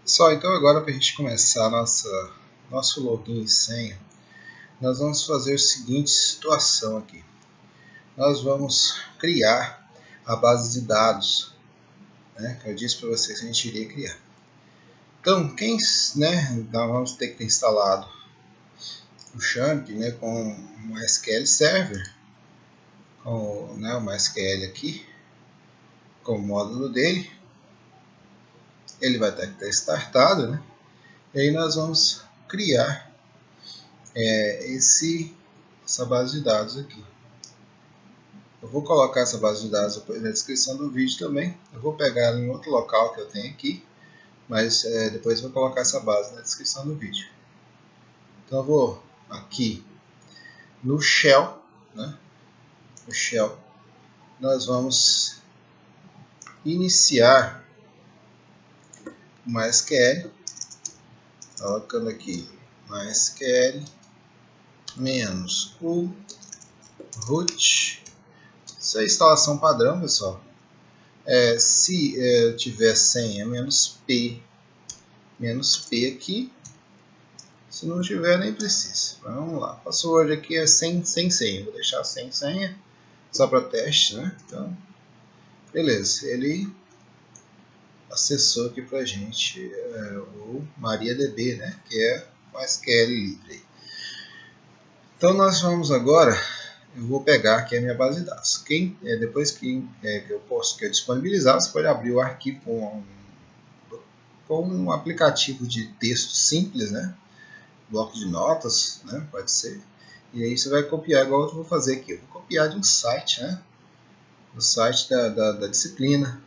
Pessoal, então agora para a gente começar nosso login e senha, nós vamos fazer a seguinte situação aqui. Nós vamos criar a base de dados, né, que eu disse para vocês que a gente iria criar. Então, nós vamos ter que ter instalado o XAMPP, né, com o MySQL Server, com o MySQL aqui, com o módulo dele. Ele vai ter que estar startado, né? E aí nós vamos criar essa base de dados aqui. Eu vou colocar essa base de dados depois na descrição do vídeo também. Eu vou pegar ela em outro local que eu tenho aqui, mas depois eu vou colocar essa base na descrição do vídeo. Então eu vou aqui no Shell, né? No Shell nós vamos iniciar o MySQL, colocando aqui MySQL menos o root. Isso é a instalação padrão, pessoal. Se tiver senha menos P aqui, se não tiver nem precisa. Vamos lá, password aqui é sem senha, vou deixar sem senha só para teste, né? Então, beleza, ele acessou aqui para a gente o MariaDB, né? Que é o MySQL livre. Então nós vamos agora, eu vou pegar aqui a minha base de dados. Depois que eu disponibilizar, você pode abrir o arquivo com um aplicativo de texto simples, né? Bloco de notas, né? Pode ser. E aí você vai copiar, igual eu vou fazer aqui. Eu vou copiar de um site, né? Do site da disciplina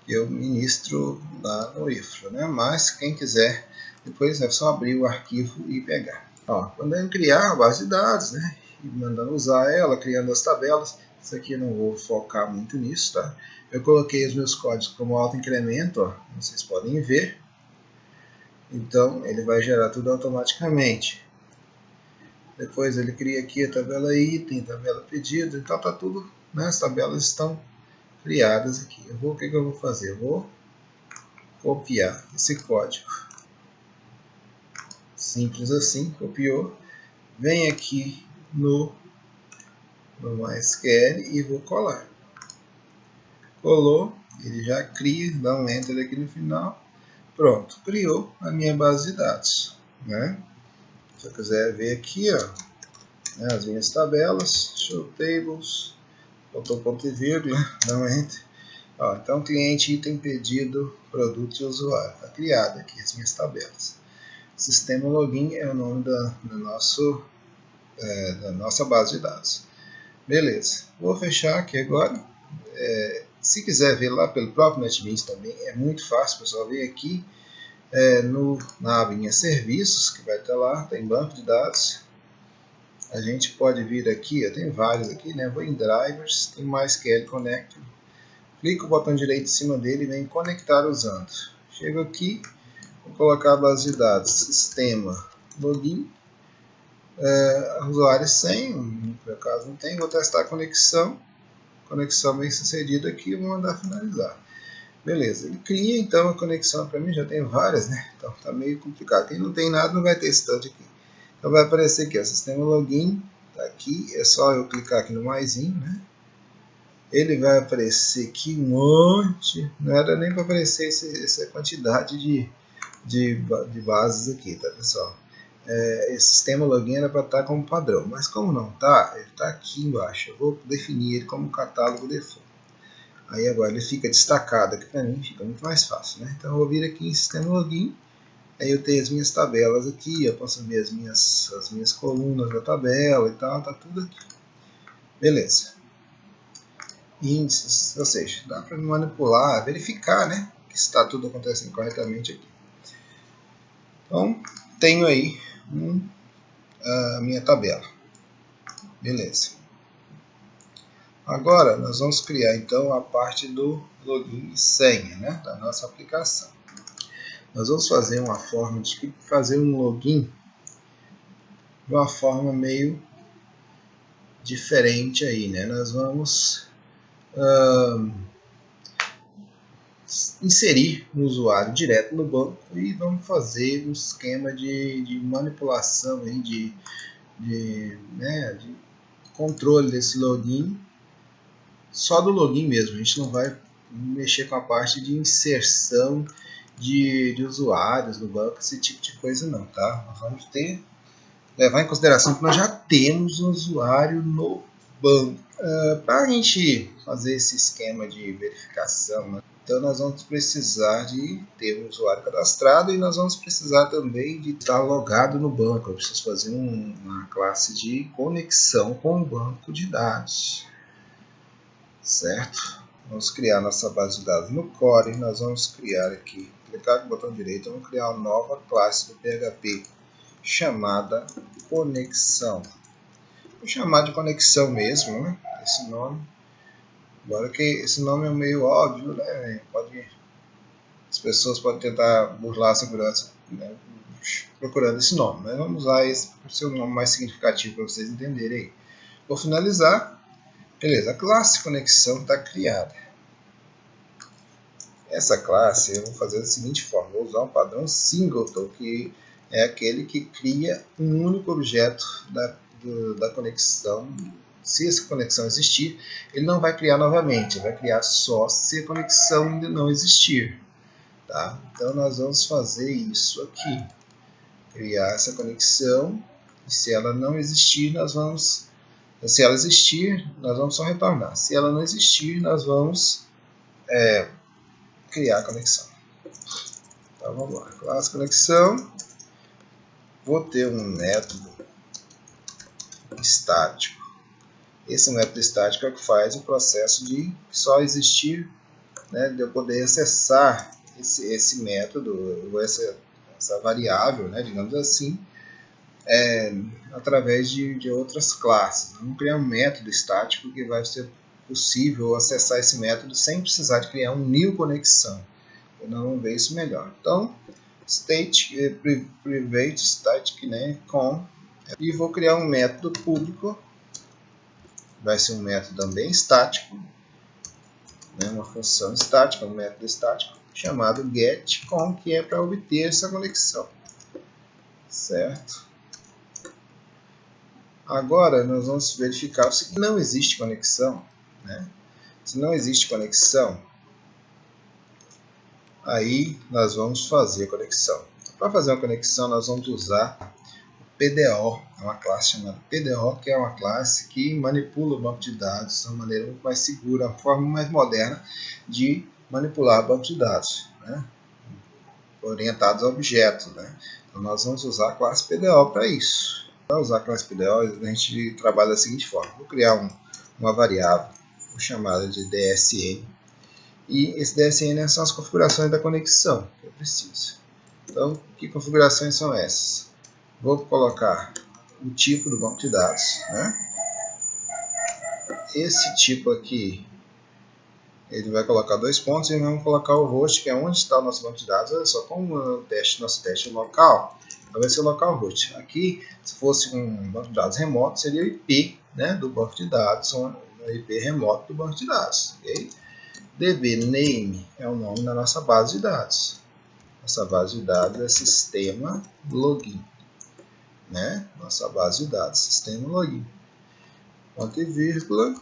que eu ministro lá no IFRO, né? Mas quem quiser, depois é só abrir o arquivo e pegar. Ó, quando eu criar a base de dados, né? E mandando usar ela, criando as tabelas. Isso aqui eu não vou focar muito nisso, tá? Eu coloquei os meus códigos como auto-incremento, ó, como vocês podem ver. Então, ele vai gerar tudo automaticamente. Depois ele cria aqui a tabela item, tabela pedido, então tá tudo, né? As tabelas estão criadas aqui. O que eu vou fazer? Eu vou copiar esse código. Simples assim, copiou. Vem aqui no MySQL e vou colar. Colou, ele já cria, dá um enter aqui no final. Pronto, criou a minha base de dados, né? Se eu quiser ver aqui, ó, né, as minhas tabelas, show tables, botou ponto e vírgula, dá um enter. Ó, então, cliente, item, pedido, produto e usuário. Está criado aqui as minhas tabelas. Sistema login é o nome da nossa base de dados. Beleza, vou fechar aqui agora. Se quiser ver lá pelo próprio NetBeans também, é muito fácil, pessoal. Vem aqui na abinha serviços, que vai estar lá, tem banco de dados. A gente pode vir aqui, tem vários aqui, né? Vou em drivers, tem MySQL Connector. Clico o botão direito em cima dele e vem conectar usando. Chego aqui, vou colocar a base de dados, sistema, login, usuário sem, por acaso não tem, vou testar a conexão bem sucedida aqui e vou mandar finalizar. Beleza, ele cria então a conexão para mim, já tem várias, né? Então tá meio complicado. Quem não tem nada não vai ter esse tanto aqui. Então vai aparecer aqui, ó, sistema login, tá aqui, é só eu clicar aqui no maisinho, né? Ele vai aparecer aqui um monte, não era nem para aparecer essa quantidade de bases aqui, tá, pessoal? Esse sistema login era para estar como padrão, mas como não tá, ele está aqui embaixo. Eu vou definir ele como catálogo default. Aí agora ele fica destacado aqui para mim, fica muito mais fácil, né? Então eu vou vir aqui em sistema login, aí eu tenho as minhas tabelas aqui, eu posso ver as minhas colunas da tabela e tal, tá tudo aqui. Beleza. Índices, ou seja, dá para manipular, verificar, né, que está tudo acontecendo corretamente aqui. Então, tenho aí a minha tabela. Beleza. Agora, nós vamos criar então a parte do login e senha, né, da nossa aplicação. Nós vamos fazer uma forma de fazer um login de uma forma meio diferente aí, né? Nós vamos inserir um usuário direto no banco e vamos fazer um esquema de manipulação aí, de controle desse login, só do login mesmo. A gente não vai mexer com a parte de inserção de usuários no banco, esse tipo de coisa não, tá? Nós vamos levar em consideração que nós já temos um usuário no banco. Para a gente fazer esse esquema de verificação, né? Então nós vamos precisar de ter um usuário cadastrado e nós vamos precisar também de estar logado no banco. Eu preciso fazer uma classe de conexão com o banco de dados, certo? Vamos criar nossa base de dados no Core. Nós vamos criar aqui, clicar com o botão direito, vamos criar uma nova classe do PHP chamada conexão. Vou chamar de conexão mesmo, né? Esse nome. Agora que esse nome é meio óbvio, né? As pessoas podem tentar burlar a segurança, né? Procurando esse nome, mas vamos usar esse para ser o nome mais significativo para vocês entenderem aí. Vou finalizar. Beleza, a classe conexão está criada. Essa classe eu vou fazer da seguinte forma: vou usar um padrão singleton, que é aquele que cria um único objeto da conexão. Se essa conexão existir, ele não vai criar novamente, ele vai criar só se a conexão ainda não existir. Tá? Então nós vamos fazer isso aqui, criar essa conexão, e se ela não existir, se ela existir, nós vamos só retornar. Se ela não existir, nós vamos criar a conexão. Então vamos lá, classe conexão, vou ter um método estático. Esse método estático é o que faz o processo de só existir, né, de eu poder acessar esse método, ou essa variável, né, digamos assim, através de outras classes. Vamos criar um método estático que vai ser possível acessar esse método sem precisar de criar um new conexão. Nós vamos ver isso melhor. Então, private static, né, com, e vou criar um método público. Vai ser um método também estático, né, uma função estática, um método estático chamado getCon, que é para obter essa conexão, certo? Agora nós vamos verificar se não existe conexão, né? Se não existe conexão, aí nós vamos fazer a conexão. Para fazer uma conexão, nós vamos usar PDO, é uma classe chamada PDO, que é uma classe que manipula o banco de dados de uma maneira muito mais segura, uma forma mais moderna de manipular o banco de dados, né? Orientados a objetos, né? Então nós vamos usar a classe PDO para isso. Para usar a classe PDO, a gente trabalha da seguinte forma: vou criar uma variável, vou chamar de DSN, e esse DSN são as configurações da conexão que eu preciso. Então, que configurações são essas? Vou colocar o tipo do banco de dados, né? Esse tipo aqui, ele vai colocar 2 pontos e vamos colocar o host, que é onde está o nosso banco de dados. Olha só, como nosso teste é local, então vai ser localhost. Aqui, se fosse um banco de dados remoto, seria o IP, né, do banco de dados, o IP remoto do banco de dados. Okay? dbName é o nome da nossa base de dados. Nossa base de dados é sistema login, né? Nossa base de dados, sistema login. Ponto e vírgula.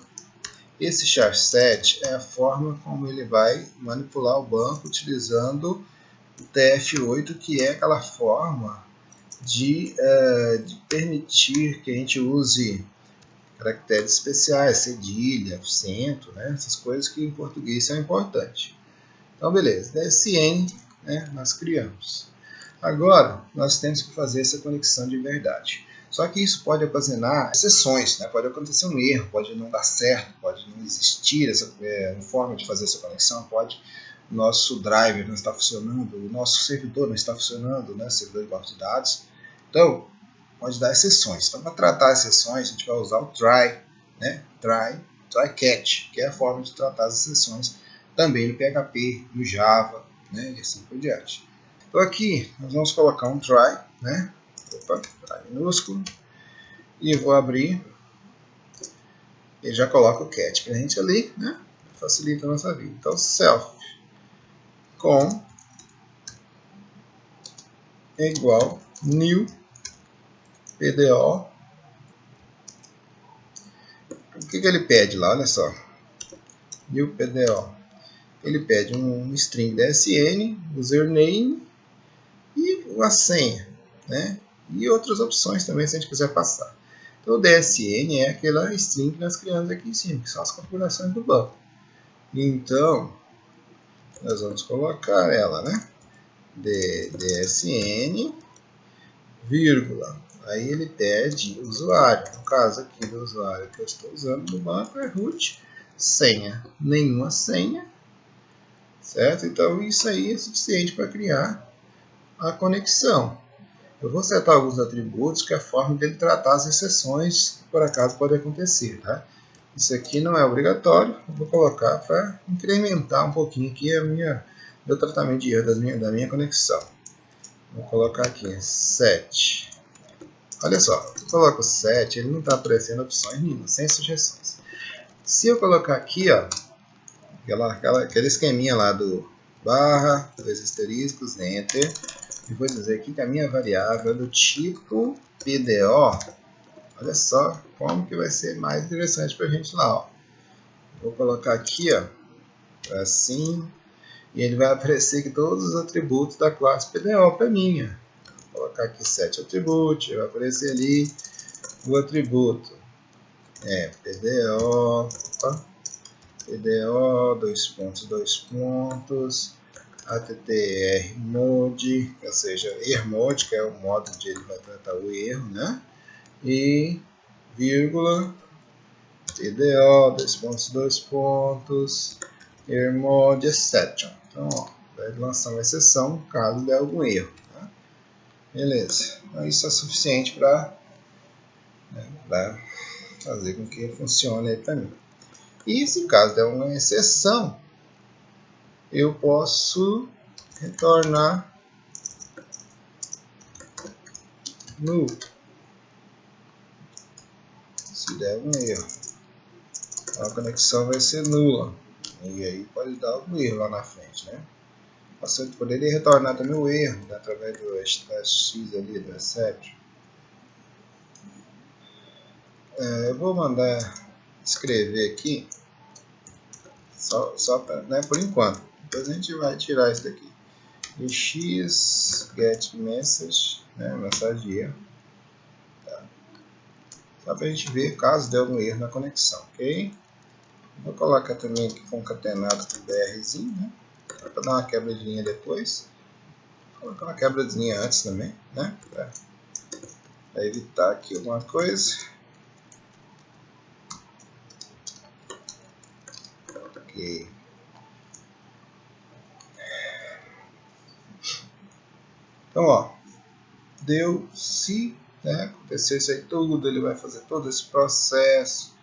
Esse charset é a forma como ele vai manipular o banco utilizando o TF8, que é aquela forma de permitir que a gente use caracteres especiais, cedilha, acento, né? Essas coisas que em português são importantes. Então, beleza, DSN, né, nós criamos. Agora, nós temos que fazer essa conexão de verdade. Só que isso pode ocasionar exceções, né? Pode acontecer um erro, pode não dar certo, pode não existir essa forma de fazer essa conexão, pode o nosso driver não estar funcionando, o nosso servidor não está funcionando, né? Servidor de banco de dados. Então, pode dar exceções. Então, para tratar exceções, a gente vai usar o try, né? Try catch, que é a forma de tratar as exceções também no PHP, no Java, né? E assim por diante. Então, aqui nós vamos colocar um try, né? Opa, try minúsculo, e eu vou abrir e já coloco o catch para a gente ali, né? Facilita a nossa vida. Então, self com é igual new PDO. O que ele pede lá? Olha só. New PDO. Ele pede um string DSN, username e a senha, né? E outras opções também, se a gente quiser passar. Então, o DSN é aquela string que nós criamos aqui em cima, que são as configurações do banco. Então, nós vamos colocar ela, né? DSN, vírgula. Aí ele pede usuário. No caso aqui do usuário que eu estou usando no banco é root, senha. Nenhuma senha. Certo? Então, isso aí é suficiente para criar a conexão. Eu vou setar alguns atributos que é a forma dele tratar as exceções que por acaso podem acontecer. Tá? Isso aqui não é obrigatório, eu vou colocar para incrementar um pouquinho aqui meu tratamento de erro da minha conexão. Vou colocar aqui set. Olha só, eu coloco set, ele não está aparecendo opções nenhuma, sem sugestões. Se eu colocar aqui, ó, aquele esqueminha lá do barra, 2 asteriscos, enter, e vou dizer aqui que a minha variável é do tipo PDO. Olha só como que vai ser mais interessante para a gente lá. Ó. Vou colocar aqui, ó, assim, e ele vai aparecer aqui todos os atributos da classe PDO para mim. Vou colocar aqui 7 atributos, vai aparecer ali o atributo PDO, PDO, 2 pontos, attr mode, ou seja, errmode, que é o modo onde ele vai tratar o erro, né? E vírgula, PDO, 2 pontos, errmode exception. Então, ó, vai lançar uma exceção caso der algum erro. Tá? Beleza. Então, isso é suficiente para fazer com que funcione aí para mim. E se caso der uma exceção, eu posso retornar null. Se der um erro, a conexão vai ser nula. E aí pode dar algum erro lá na frente, né? Você poderia retornar também o erro, né, através do x ali, do exception. Eu vou mandar escrever aqui, só pra, né, por enquanto. Depois a gente vai tirar isso daqui. X get message, né, mensagem de erro. Tá. Só para a gente ver caso dê algum erro na conexão, ok? Vou colocar também aqui concatenado com BRzinho, né? Para dar uma quebradinha depois. Vou colocar uma quebrazinha antes também, né? Para evitar aqui alguma coisa. Ok. Então, ó, deu, se acontecer isso aí tudo, ele vai fazer todo esse processo,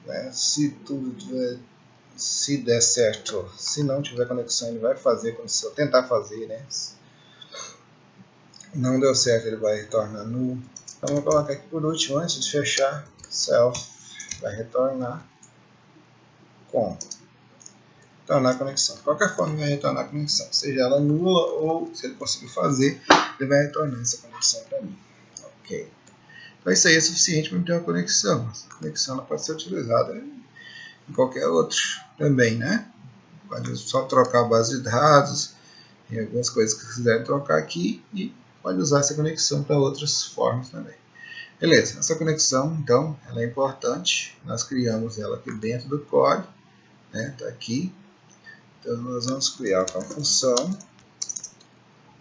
né? Se der certo, se não tiver conexão, ele vai fazer, se eu tentar fazer, né? Não deu certo, ele vai retornar null. Então, vou colocar aqui por último, antes de fechar, self vai retornar com retornar a conexão. De qualquer forma, vai retornar a conexão, seja ela nula ou se ele conseguir fazer, ele vai retornar essa conexão para mim. Ok. Então, isso aí é suficiente para ter uma conexão. Essa conexão ela pode ser utilizada em qualquer outro também, né? Pode só trocar a base de dados e algumas coisas que quiserem trocar aqui e pode usar essa conexão para outras formas também. Beleza, essa conexão, então, ela é importante. Nós criamos ela aqui dentro do código, né? Tá aqui. Então, nós vamos criar uma função,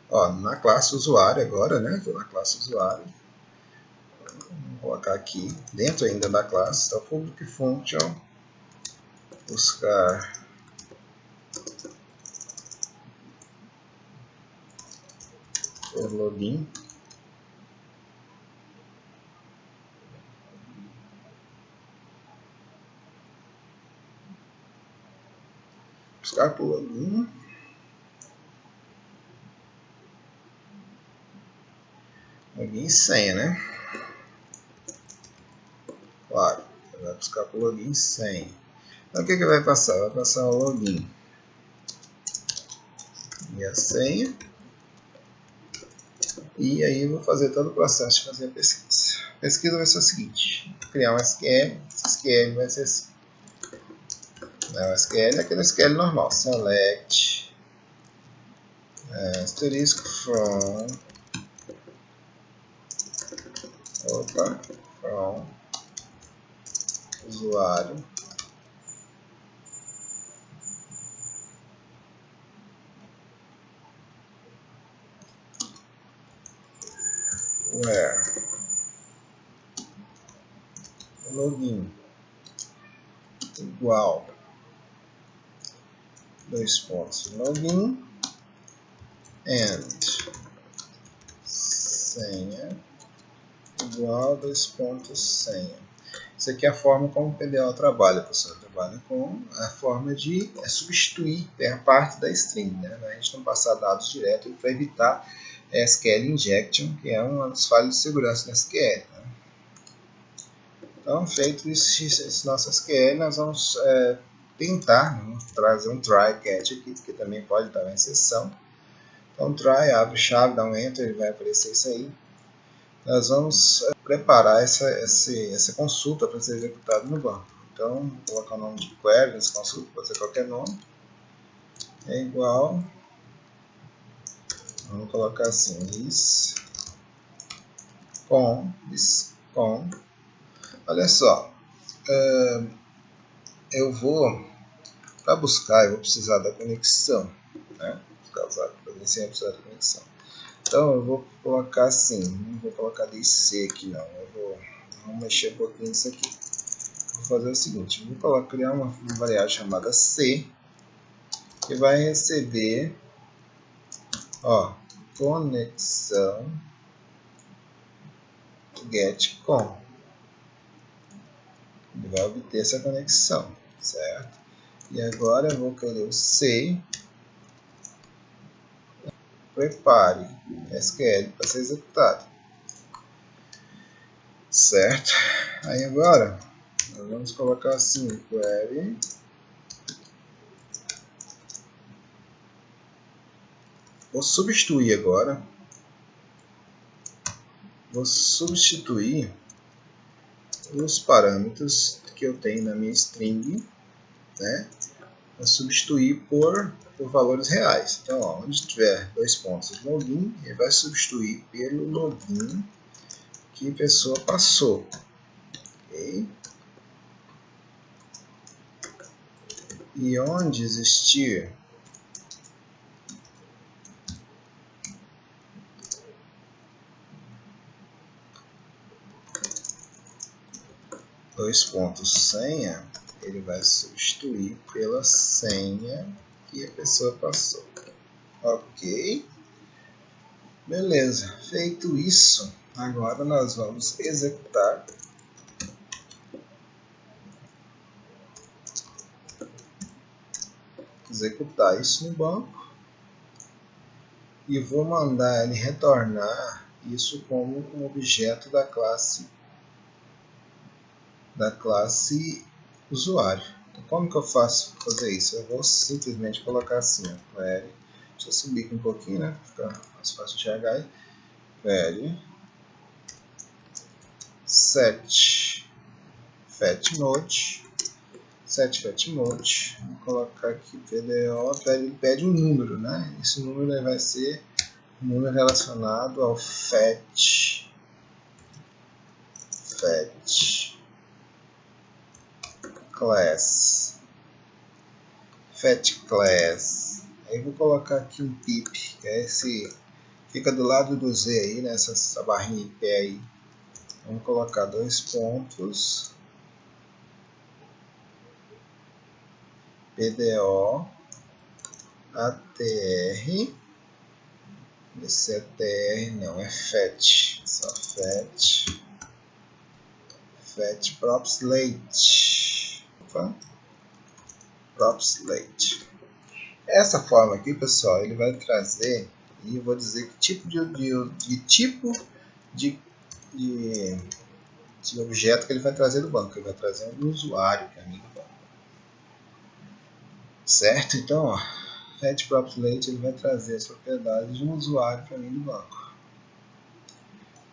ó, na classe usuário agora, né? Estou na classe usuário. Vou colocar aqui, dentro ainda da classe, está o public function, buscar por login. Buscar por login. Login e senha, né? Claro, vai buscar por login e senha. Então o que vai passar? Vai passar o login. e a senha. E aí eu vou fazer todo o processo de fazer a pesquisa. A pesquisa vai ser o seguinte: criar um SQL. Esse SQL vai ser assim. O SQL é aquele SQL normal. Select asterisco from usuário where login igual login and senha igual senha. Isso aqui é a forma como o PDO trabalha, pessoal. Trabalha com a forma de substituir a parte da string, né? A gente não passar dados direto para evitar SQL injection, que é uma das falhas de segurança da SQL. Né? Então, feito esse nosso SQL, nós vamos tentar trazer um try catch aqui, que também pode dar uma exceção. Então, try, abre chave, dá um enter, ele vai aparecer isso aí. Nós vamos preparar essa consulta para ser executada no banco. Então, vou colocar o nome de query nessa consulta, pode ser qualquer nome. É igual, vamos colocar assim, this com. Olha só, eu vou, para buscar, eu vou precisar da conexão, né? Para precisar da conexão. Então eu vou colocar assim, não vou colocar DC aqui não, vou mexer um pouquinho nisso aqui. Vou fazer o seguinte, vou criar uma variável chamada C, que vai receber, conexão get com. Ele vai obter essa conexão, certo? E agora eu vou querer o C, prepare SQL para ser executado, certo? Aí agora nós vamos colocar assim, query vou substituir os parâmetros que eu tenho na minha string, né? Vou substituir por valores reais. Então, onde tiver login, ele vai substituir pelo login que a pessoa passou. Okay? E onde existir senha, ele vai substituir pela senha que a pessoa passou. Ok? Beleza. Feito isso, agora nós vamos executar isso no banco e vou mandar ele retornar isso como um objeto da classe usuário. Então, como que eu faço fazer isso? Eu vou simplesmente colocar assim, query, deixa eu subir aqui um pouquinho, né, para ficar mais fácil de enxergar aí. Query set fetchmode, vou colocar aqui PDO, ele pede um número, né? Esse número vai ser um número relacionado ao fetch class. Aí vou colocar aqui um pip, que é esse, fica do lado do Z aí, nessa barrinha em pé aí. Vamos colocar 2 pontos, PDO, ATR, esse é TR, não, é fetch, só fetch props late. Essa forma aqui, pessoal, ele vai trazer, e eu vou dizer que tipo de objeto que ele vai trazer do banco. Ele vai trazer um usuário para mim do banco. Certo? Então, Fetch Populate, ele vai trazer as propriedades de um usuário para mim do banco.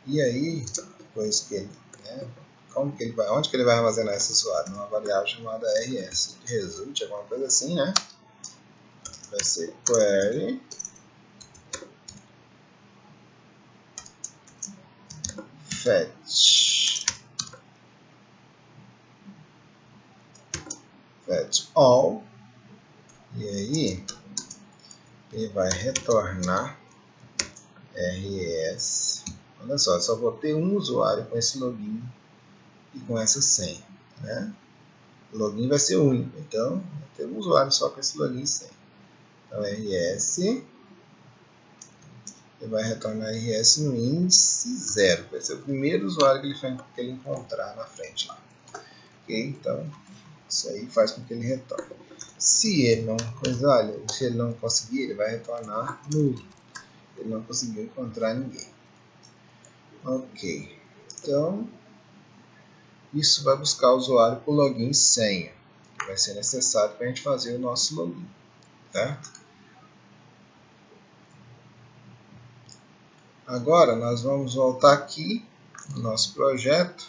E aí, depois que ele, né, onde que ele vai armazenar esse usuário? Numa variável chamada rs, de result, alguma coisa assim, né? Vai ser query fetch all, e aí ele vai retornar rs. Olha só, eu só vou ter um usuário com esse login e com essa senha, né? O login vai ser único, então vai ter um usuário só com esse login e senha. Então rs, ele vai retornar rs no índice 0, vai ser o primeiro usuário que ele encontrar na frente lá. Ok? Então isso aí faz com que ele retorne. Se ele não se ele não conseguir, ele vai retornar nulo. Ele não conseguiu encontrar ninguém. Ok. Então isso vai buscar o usuário por login e senha. Vai ser necessário para a gente fazer o nosso login. Tá? Agora nós vamos voltar aqui no nosso projeto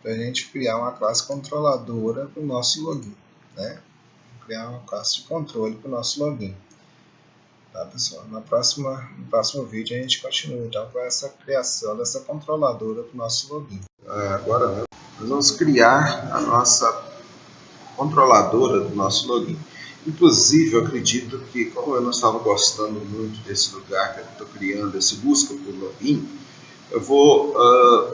para a gente criar uma classe controladora para o nosso login, né? Criar uma classe de controle para o nosso login. Tá, pessoal? No próximo vídeo a gente continua então com essa criação dessa controladora para o nosso login. Agora nós vamos criar a nossa controladora do nosso login. Inclusive, eu acredito que, como eu não estava gostando muito desse lugar que eu estou criando, esse busca por login, eu vou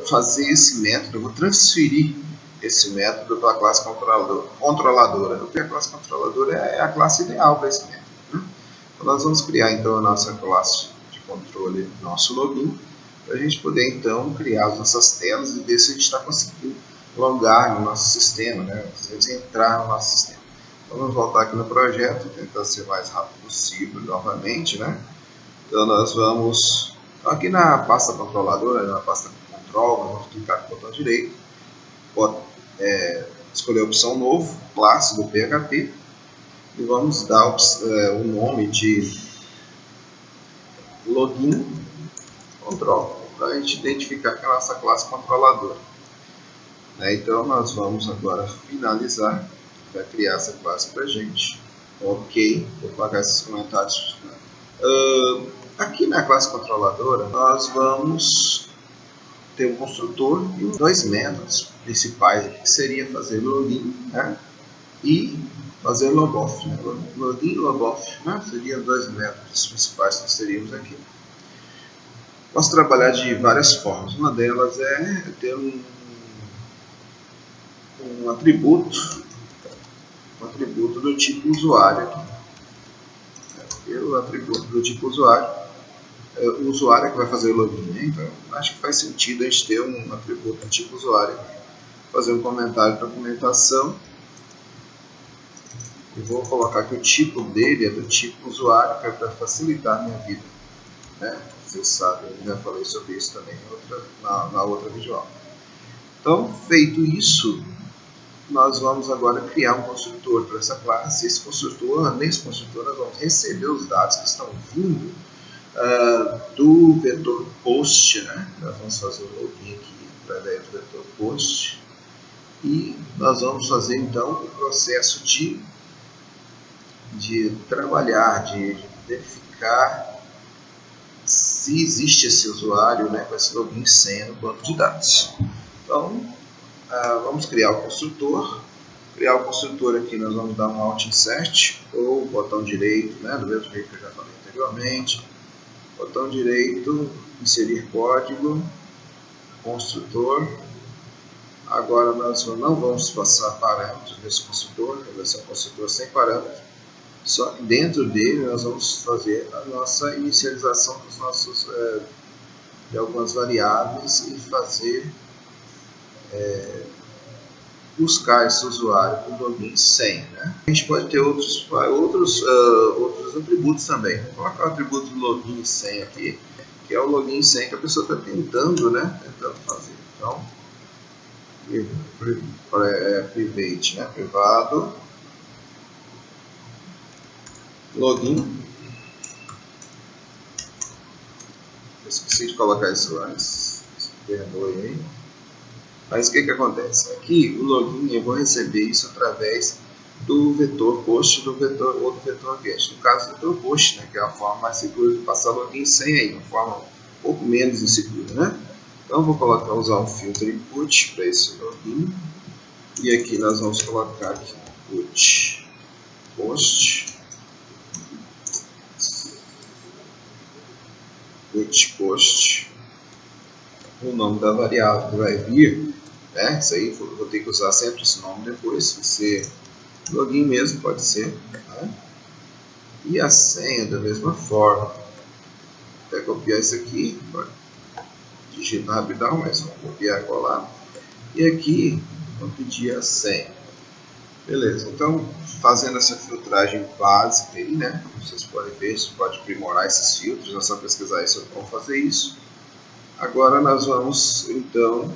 fazer esse método, eu vou transferir esse método para a classe controladora. Porque a classe controladora é a classe ideal para esse método. Né? Então, nós vamos criar então a nossa classe de controle do nosso login, para a gente poder então criar as nossas telas e ver se a gente está conseguindo logar no nosso sistema, né? Entrar no nosso sistema. Vamos voltar aqui no projeto, tentar ser o mais rápido possível novamente, né? Então nós vamos aqui na pasta controladora, na pasta control, nós vamos clicar com o botão direito, escolher a opção novo, classe do PHP, e vamos dar o nome de login control, para a gente identificar que é a nossa classe controladora. Então nós vamos agora finalizar. Vai criar essa classe para a gente. Ok, vou apagar esses comentários. Aqui na classe controladora, nós vamos ter um construtor e dois métodos principais, que seria fazer login, né, e fazer logoff. Né? Login e logoff, né, seriam dois métodos principais que nós teríamos aqui. Posso trabalhar de várias formas. Uma delas é ter um atributo do tipo usuário. O atributo do tipo usuário, o usuário é que vai fazer o login, né? Então acho que faz sentido a gente ter um atributo do tipo usuário, fazer um comentário para documentação, e vou colocar que o tipo dele é do tipo usuário, que é para facilitar a minha vida, né? Vocês sabem, eu já falei sobre isso também na outra videoaula. Então, feito isso, nós vamos agora criar um construtor para essa classe. Nesse construtor nós vamos receber os dados que estão vindo do vetor post, né? Nós vamos fazer o login aqui para dentro do vetor post, e nós vamos fazer então o processo de trabalhar, de verificar se existe esse usuário, né, com esse login e senha no banco de dados. Então vamos criar o construtor. Criar o construtor aqui, nós vamos dar um Alt Insert ou botão direito, né, do mesmo jeito que eu já falei anteriormente. Botão direito, inserir código, construtor. Agora nós não vamos passar parâmetros desse construtor, vai ser um construtor sem parâmetros. Só que dentro dele nós vamos fazer a nossa inicialização dos nossos, de algumas variáveis e fazer buscar esse usuário com login e senha, né? A gente pode ter outros atributos também. Vou colocar o atributo do login e senha aqui, que é o login e senha que a pessoa está tentando, né? Tentando fazer. Então, private, né? Privado. login. Eu esqueci de colocar isso antes, perdoe aí. Mas o que acontece? Aqui o login eu vou receber isso através do vetor post ou do vetor get. No caso do vetor post, né, que é a forma mais segura de passar login sem aí, uma forma um pouco menos insegura, né? Então eu vou usar um filtro input para esse login. E aqui nós vamos colocar aqui input post. Post, o nome da variável que vai vir, né? Isso aí vou ter que usar sempre esse nome depois, se ser login mesmo pode ser, tá? E a senha da mesma forma. Vou copiar isso aqui, digitar rapidão, mas vou copiar e colar. E aqui vou pedir a senha. Beleza, então fazendo essa filtragem básica aí, né? Como vocês podem ver, você pode aprimorar esses filtros, é só pesquisar isso como fazer isso. Agora nós vamos, então,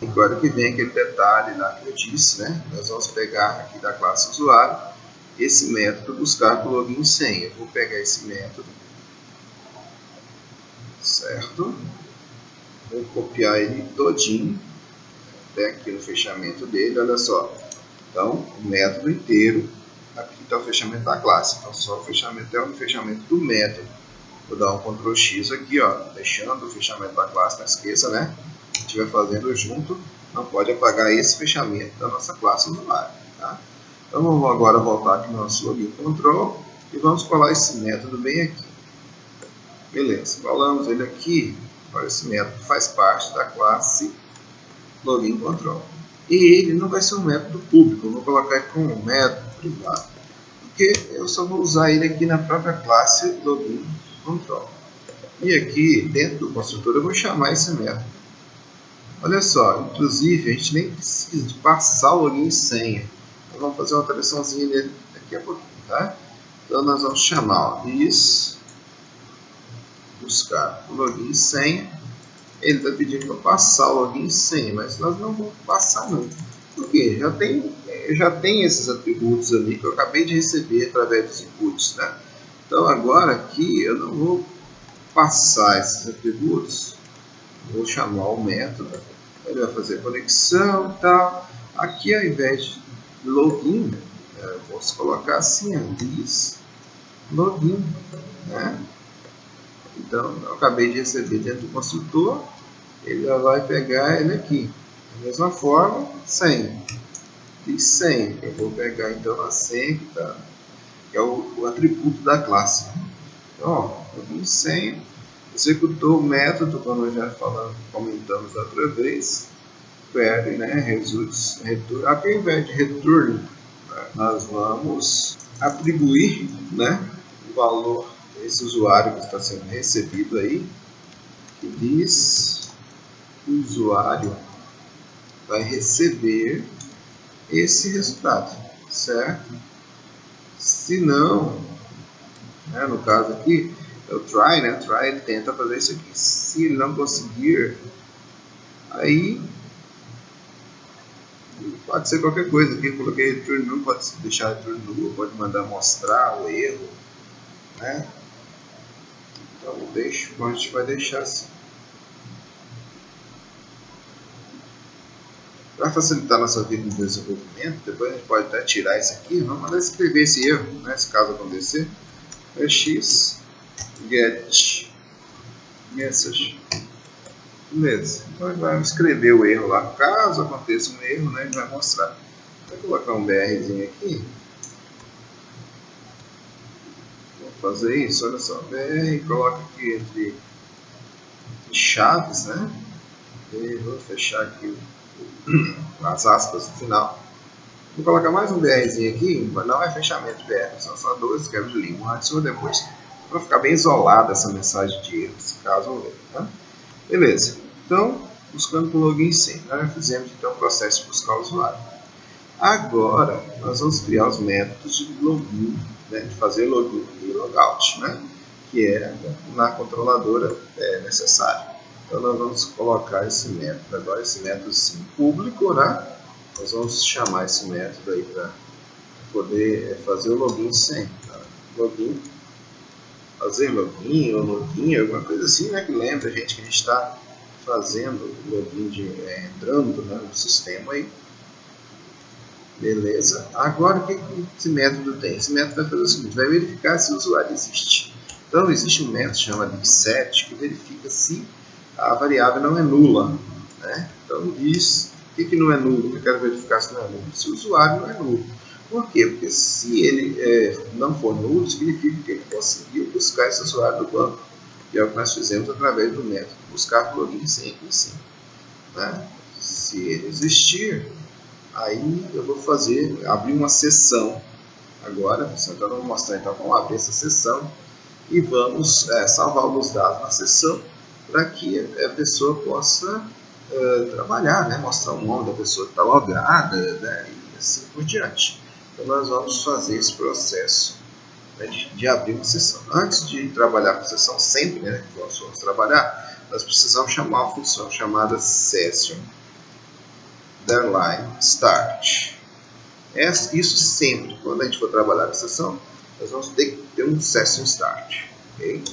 agora que vem aquele detalhe lá que eu disse, né? Nós vamos pegar aqui da classe usuário esse método buscar com login e senha. Eu vou pegar esse método, certo? Vou copiar ele todinho, até aqui no fechamento dele, olha só. Então, o método inteiro, aqui está o fechamento da classe. Então, só o fechamento é o fechamento do método. Vou dar um Ctrl X aqui, ó, deixando o fechamento da classe, não esqueça, né? Se estiver fazendo junto, não pode apagar esse fechamento da nossa classe usuário, tá? Então, vamos agora voltar aqui no nosso login control e vamos colar esse método bem aqui. Beleza, colamos ele aqui. Agora, esse método faz parte da classe login control. E ele não vai ser um método público, eu vou colocar ele como um método privado, porque eu só vou usar ele aqui na própria classe login control. E aqui dentro do construtor eu vou chamar esse método. Olha só, inclusive a gente nem precisa de passar o login e senha. Nós vamos fazer uma alteraçãozinha nele daqui a pouquinho, tá? Então nós vamos chamar isso, buscar o login e senha. Ele está pedindo para passar o login e senha, mas nós não vamos passar não. Por quê? Já tem esses atributos ali que eu acabei de receber através dos inputs, né? Então agora aqui eu não vou passar esses atributos. Vou chamar o método. Ele vai fazer conexão e tal. Aqui ao invés de login, eu posso colocar assim, this login, né? Então, eu acabei de receber dentro do construtor, ele já vai pegar ele aqui. Da mesma forma, senha. E senha. Eu vou pegar então a senha que é o atributo da classe. Então, ó, login senha. Executou o método, como nós já comentamos da outra vez. Query, né? Results, return. Aqui ao invés de return, nós vamos atribuir, né, o valor esse usuário que está sendo recebido aí, que diz que o usuário vai receber esse resultado, certo? Se não, né, no caso aqui, é o try, né? Try ele tenta fazer isso aqui. Se ele não conseguir, aí pode ser qualquer coisa. Aqui eu coloquei return null, pode deixar return null, pode mandar mostrar o erro, né? Então a gente vai deixar assim. Para facilitar nossa vida no desenvolvimento, depois a gente pode até tirar isso aqui, vamos mandar escrever esse erro, né, se caso acontecer. X get message. Beleza. Então ele vai escrever o erro lá. Caso aconteça um erro, né, ele vai mostrar. Vou colocar um BRzinho aqui. Fazer isso, olha só, BR, coloca aqui entre chaves, né? E vou fechar aqui as aspas no final. Vou colocar mais um BRzinho aqui, mas não é fechamento de BR, são só 12, escreve de língua, antes ou depois, para ficar bem isolada essa mensagem de erro, caso houver, tá? Beleza, então, buscando por login sim, nós já fizemos então o processo de buscar o usuário. Agora, nós vamos criar os métodos de login, né, de fazer login e logout, né, que é na controladora necessário. Então, nós vamos colocar esse método, agora esse método sim público, né, nós vamos chamar esse método aí para poder fazer o login sem. Tá? login, fazer login ou login, alguma coisa assim, né, que lembra a gente que a gente está fazendo login, entrando, né, no sistema aí. Beleza. Agora o que esse método tem? Esse método vai fazer o seguinte, vai verificar se o usuário existe. Então existe um método chamado set que verifica se a variável não é nula, né? Então diz o que não é nulo, eu quero verificar se não é nulo, se o usuário não é nulo. Por quê? Porque se ele não for nulo, significa que ele conseguiu buscar esse usuário do banco, que é o que nós fizemos através do método buscar por login sempre em cima, né? Se ele existir, aí eu vou abrir uma sessão agora, então eu vou mostrar então como abrir essa sessão e vamos salvar os dados na sessão para que a pessoa possa trabalhar, né? Mostrar o nome da pessoa que está logada, né? E assim por diante. Então nós vamos fazer esse processo, né, de abrir uma sessão. Antes de trabalhar com a sessão, sempre, né, que nós vamos trabalhar, nós precisamos chamar uma função chamada session start. Isso sempre, quando a gente for trabalhar a sessão, nós vamos ter que ter um session start. Okay?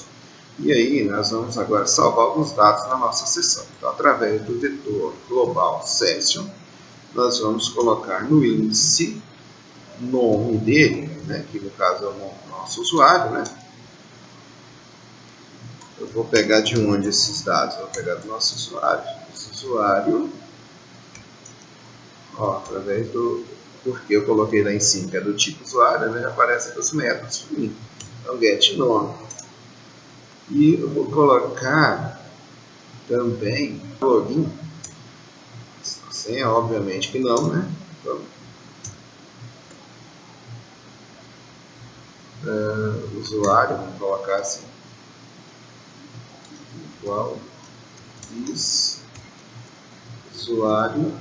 E aí nós vamos agora salvar alguns dados na nossa sessão. Então, através do vetor global session, nós vamos colocar no índice nome dele, né, que no caso é o nosso usuário, né? Eu vou pegar de onde esses dados? Eu vou pegar do nosso usuário. Esse usuário, ó, através do... Porque eu coloquei lá em cima, que é do tipo usuário, né, aparece aqui os métodos para mim. Então, get nome. E eu vou colocar também login. Senha, obviamente que não, né? Então, usuário, vamos colocar assim, igual is usuário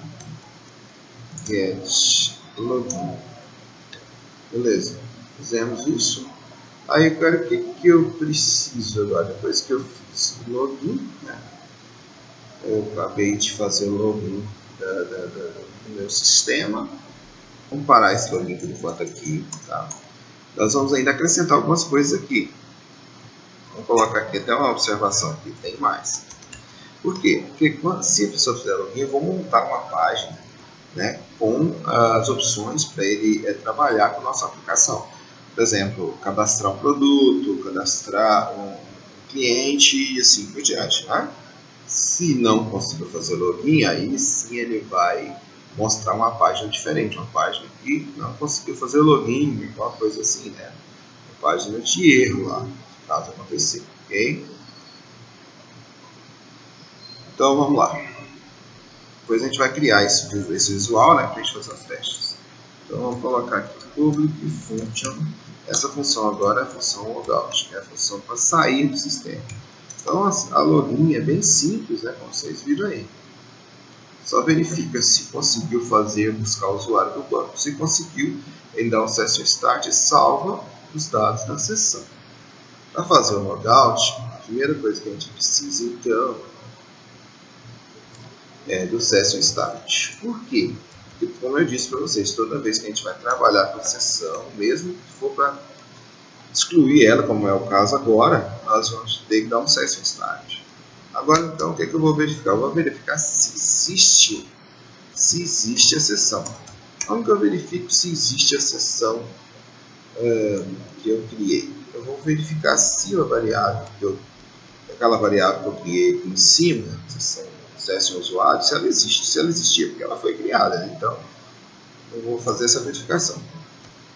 get login. Beleza, fizemos isso. Aí agora o que eu preciso agora? Depois que eu fiz o login, né? Eu acabei de fazer o login do meu sistema. Vamos parar esse login por enquanto aqui, tá? Nós vamos ainda acrescentar algumas coisas aqui. Vamos colocar aqui até uma observação aqui, tem mais. Por quê? Porque se a pessoa fizer login, eu vou montar uma página, né, com as opções para ele trabalhar com a nossa aplicação. Por exemplo, cadastrar um produto, cadastrar um cliente e assim por diante. Né? Se não conseguir fazer login, aí sim ele vai mostrar uma página diferente, uma página que não conseguiu fazer login, alguma coisa assim, né? Uma página de erro lá, caso acontecer, ok? Então vamos lá. Depois a gente vai criar esse visual, né, para a gente fazer os testes. Então vamos colocar aqui public function. Essa função agora é a função logout, que é a função para sair do sistema. Então a login é bem simples, né, como vocês viram aí. Só verifica se conseguiu buscar o usuário do banco. Se conseguiu, ele dá um session start e salva os dados da sessão. Para fazer o logout, a primeira coisa que a gente precisa então é do session start. Por quê? Porque, como eu disse para vocês, toda vez que a gente vai trabalhar com a sessão, mesmo que for para excluir ela, como é o caso agora, nós vamos ter que dar um session start. Agora, então, o que eu vou verificar? Eu vou verificar se existe a sessão. Como que eu verifico se existe a sessão que eu criei? Eu vou verificar se a variável aquela variável que eu criei aqui em cima, session usuário, se ela existe. Se ela existir, porque ela foi criada. Né? Então, eu vou fazer essa verificação.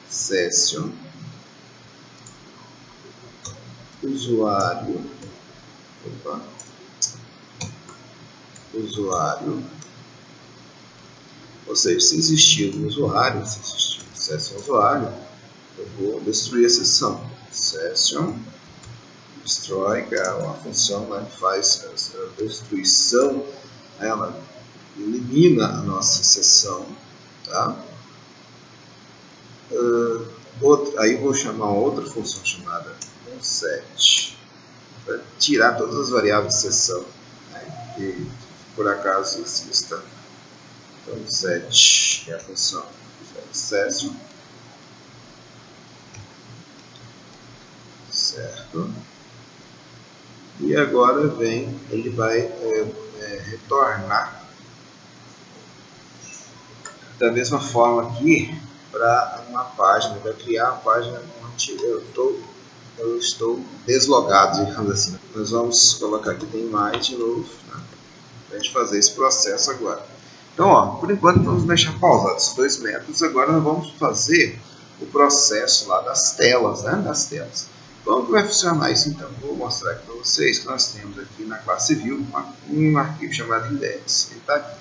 Session usuário. Usuário. Ou seja, se existir um usuário, se existir um session usuário, eu vou destruir a sessão. Session destroy, que é uma função, né, que faz a destruição, ela elimina a nossa sessão, tá? Aí vou chamar outra função chamada onSet para tirar todas as variáveis de sessão, né, que por acaso exista. Então, set é a função session Certo? E agora ele vai retornar da mesma forma aqui para uma página, vai criar uma página onde eu estou deslogado, digamos assim. Nós vamos colocar aqui tem mais de novo, né, para a gente fazer esse processo agora. Então, ó, por enquanto vamos deixar pausados os 2 métodos. Agora nós vamos fazer o processo lá das telas, né, das telas. Como que vai funcionar isso então? Vou mostrar aqui para vocês que nós temos aqui na classe View um arquivo chamado index. Ele está aqui.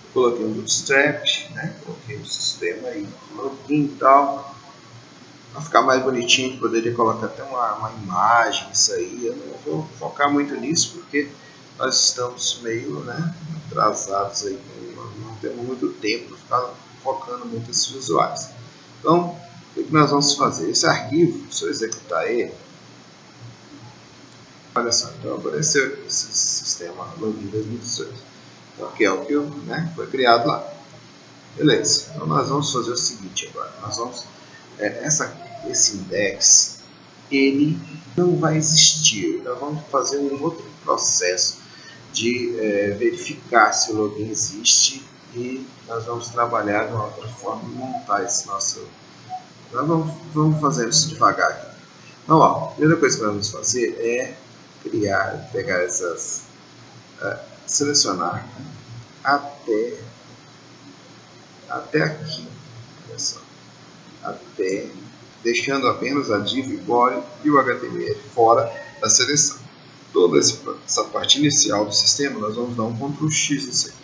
Eu coloquei um bootstrap, né? Coloquei o sistema aí, login e tal. Para ficar mais bonitinho, a gente poderia colocar até uma imagem, isso aí. Eu não vou focar muito nisso porque nós estamos meio, né, atrasados aí, não temos muito tempo para ficar focando muito nesses visuais. Então, o que nós vamos fazer? Esse arquivo, se eu executar ele, olha só, então apareceu esse sistema login 2018, então, que é o que foi criado lá. Beleza, então nós vamos fazer o seguinte agora, nós vamos, esse index, ele não vai existir, nós vamos fazer um outro processo de verificar se o login existe e nós vamos trabalhar de uma outra forma e montar esse nosso. Nós vamos fazer isso devagar aqui. Então, ó, a primeira coisa que nós vamos fazer é pegar essas, selecionar até aqui, olha só, deixando apenas a div e body e o HTML fora da seleção. Toda essa parte inicial do sistema, nós vamos dar um Ctrl X nisso aqui.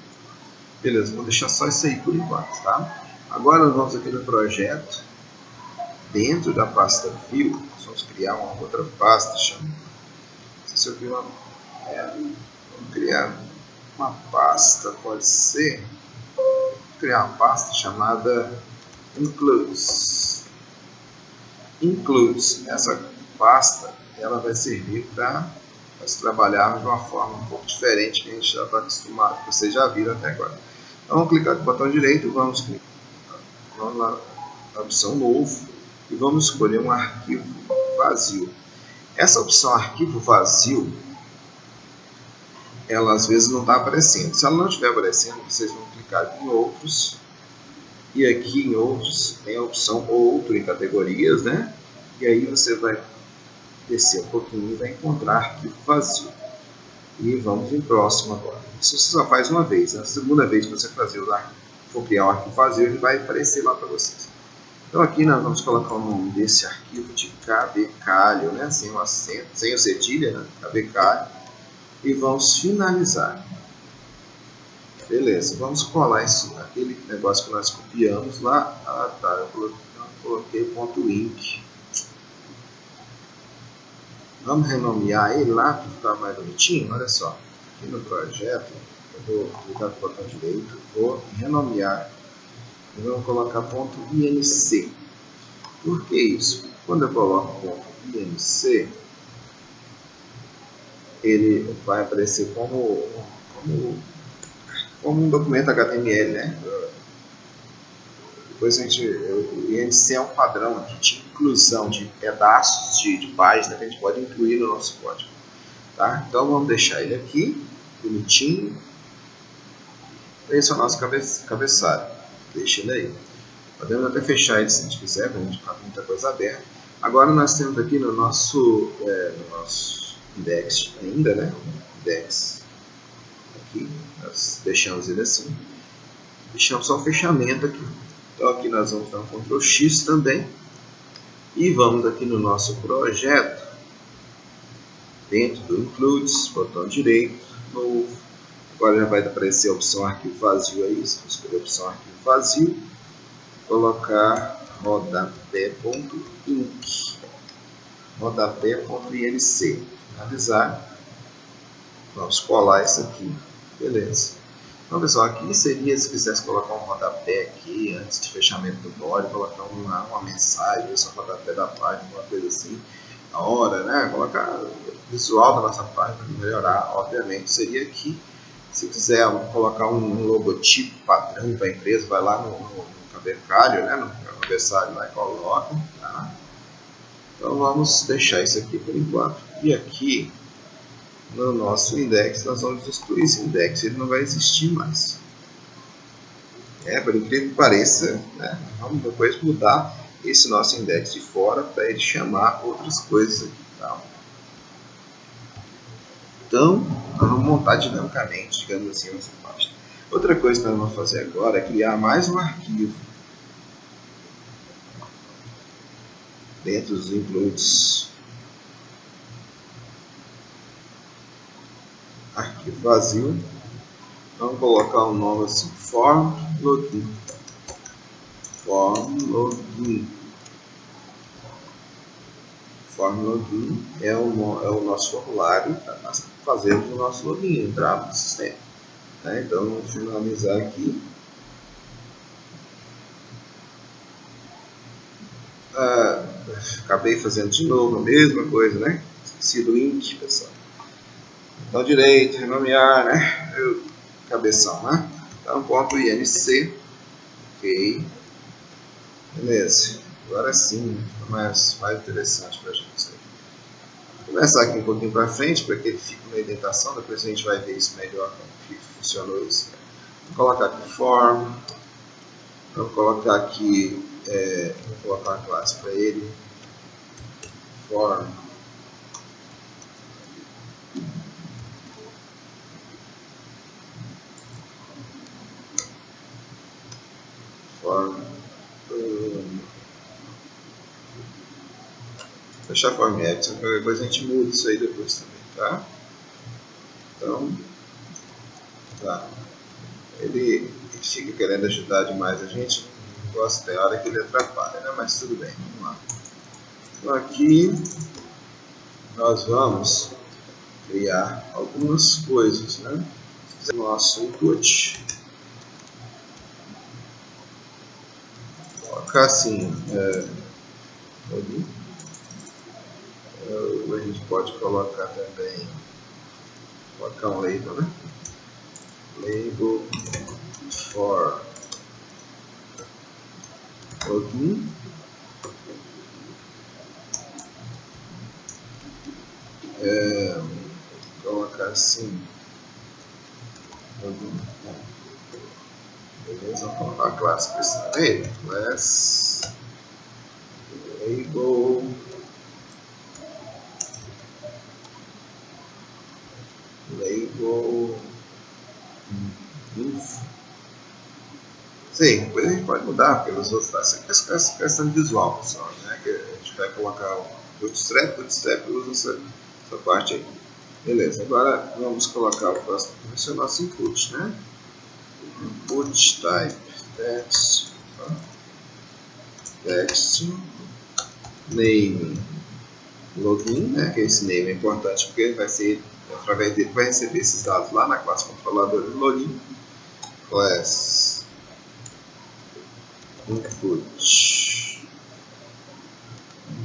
Beleza, vou deixar só isso aí por enquanto, tá? Agora nós vamos aqui no projeto, dentro da pasta View, nós vamos criar uma outra pasta, vamos criar uma pasta, pode ser, criar uma pasta chamada Includes. Essa pasta, ela vai servir para nós trabalharmos de uma forma um pouco diferente que a gente já está acostumado, que vocês já viram até agora. Então vamos clicar com o botão direito, vamos na opção novo e vamos escolher um arquivo vazio. Essa opção arquivo vazio, ela às vezes não está aparecendo. Se ela não estiver aparecendo, vocês vão clicar em outros e aqui em outros tem a opção outro em categorias, né? E aí você vai descer um pouquinho e vai encontrar arquivo vazio. E vamos em próximo agora. Isso você só faz uma vez. Na segunda vez que você for criar um arquivo vazio, ele vai aparecer lá para vocês. Então aqui nós vamos colocar o nome desse arquivo de kbcalho, né? Sem o acento, sem o cedilha, né? kbcalho. E vamos finalizar. Beleza, vamos colar aquele negócio que nós copiamos lá. Ah, tá, eu coloquei .inc. Vamos renomear ele lá para ficar mais bonitinho. Olha só, aqui no projeto, eu vou clicar com o botão direito, vou renomear e vamos colocar .inc. Por que isso? Quando eu coloco .inc, ele vai aparecer como um documento HTML, né? Depois o INC é um padrão aqui de inclusão de pedaços de página que a gente pode incluir no nosso código, tá? Então vamos deixar ele aqui, bonitinho. Esse é o nosso cabeçalho. Deixa ele aí. Podemos até fechar ele se a gente quiser, para a gente ficar com muita coisa aberta. Agora nós temos aqui no nosso index ainda, né? Index. Aqui, nós deixamos ele assim. Deixamos só o fechamento aqui. Então aqui nós vamos dar um Ctrl X também. E vamos aqui no nosso projeto. Dentro do Includes, botão direito, novo. Agora já vai aparecer a opção arquivo vazio aí. Vamos escolher a opção arquivo vazio. Colocar rodapé.inc. Rodapé.inc. Finalizar. Vamos colar isso aqui. Beleza. Então, pessoal, aqui seria, se quisesse colocar um rodapé aqui, antes de fechamento do body, colocar uma mensagem, esse é o rodapé da página, uma coisa assim, na hora, né? Colocar o visual da nossa página para melhorar, obviamente, seria aqui. Se quiser colocar um logotipo padrão para a empresa, vai lá no cabeçalho, né? No cabeçalho lá e coloca, tá? Então vamos deixar isso aqui por enquanto. E aqui no nosso index nós vamos excluir esse index, ele não vai existir mais. Por incrível que pareça, né? Vamos depois mudar esse nosso index de fora para ele chamar outras coisas aqui. Tá? Então, nós vamos montar dinamicamente, digamos assim, essa página. Outra coisa que nós vamos fazer agora é criar mais um arquivo dentro dos includes. Arquivo vazio. Vamos colocar um nome assim, form login. Form login. Form login é o nosso formulário para nós fazermos o nosso login, entrar no sistema. Então vamos finalizar aqui. Acabei fazendo de novo a mesma coisa, né? Esqueci do link, pessoal. Botão direito, renomear, né? Cabeção, né? Então ponto .inc. Ok. Beleza. Agora sim, mais interessante para a gente. Vou começar aqui um pouquinho para frente, para que ele fique na indentação. Depois a gente vai ver isso melhor, como que funcionou isso. Vou colocar aqui form. Vou colocar aqui, vou colocar uma classe para ele. Form. Deixar form action, depois a gente muda isso aí depois também, tá? Então, tá. Ele fica querendo ajudar demais a gente, não gosta, tem hora que ele atrapalha, né? Mas tudo bem, vamos lá. Então aqui nós vamos criar algumas coisas, né? Nosso input. Colocar assim, a gente pode colocar também, colocar um label, né? Label for login. Colocar assim, login. Beleza, vamos colocar a classe para esse meio. Class label info. Sim, depois a gente pode mudar pelos outros. Essa questão visual, pessoal, né? Que a gente vai colocar o bootstrap usa essa parte aí. Beleza, agora vamos colocar o próximo, vai ser o nosso input, né? Input type text name login, né? Que esse name é importante porque vai ser através dele vai receber esses dados lá na classe controladora de login. Class input.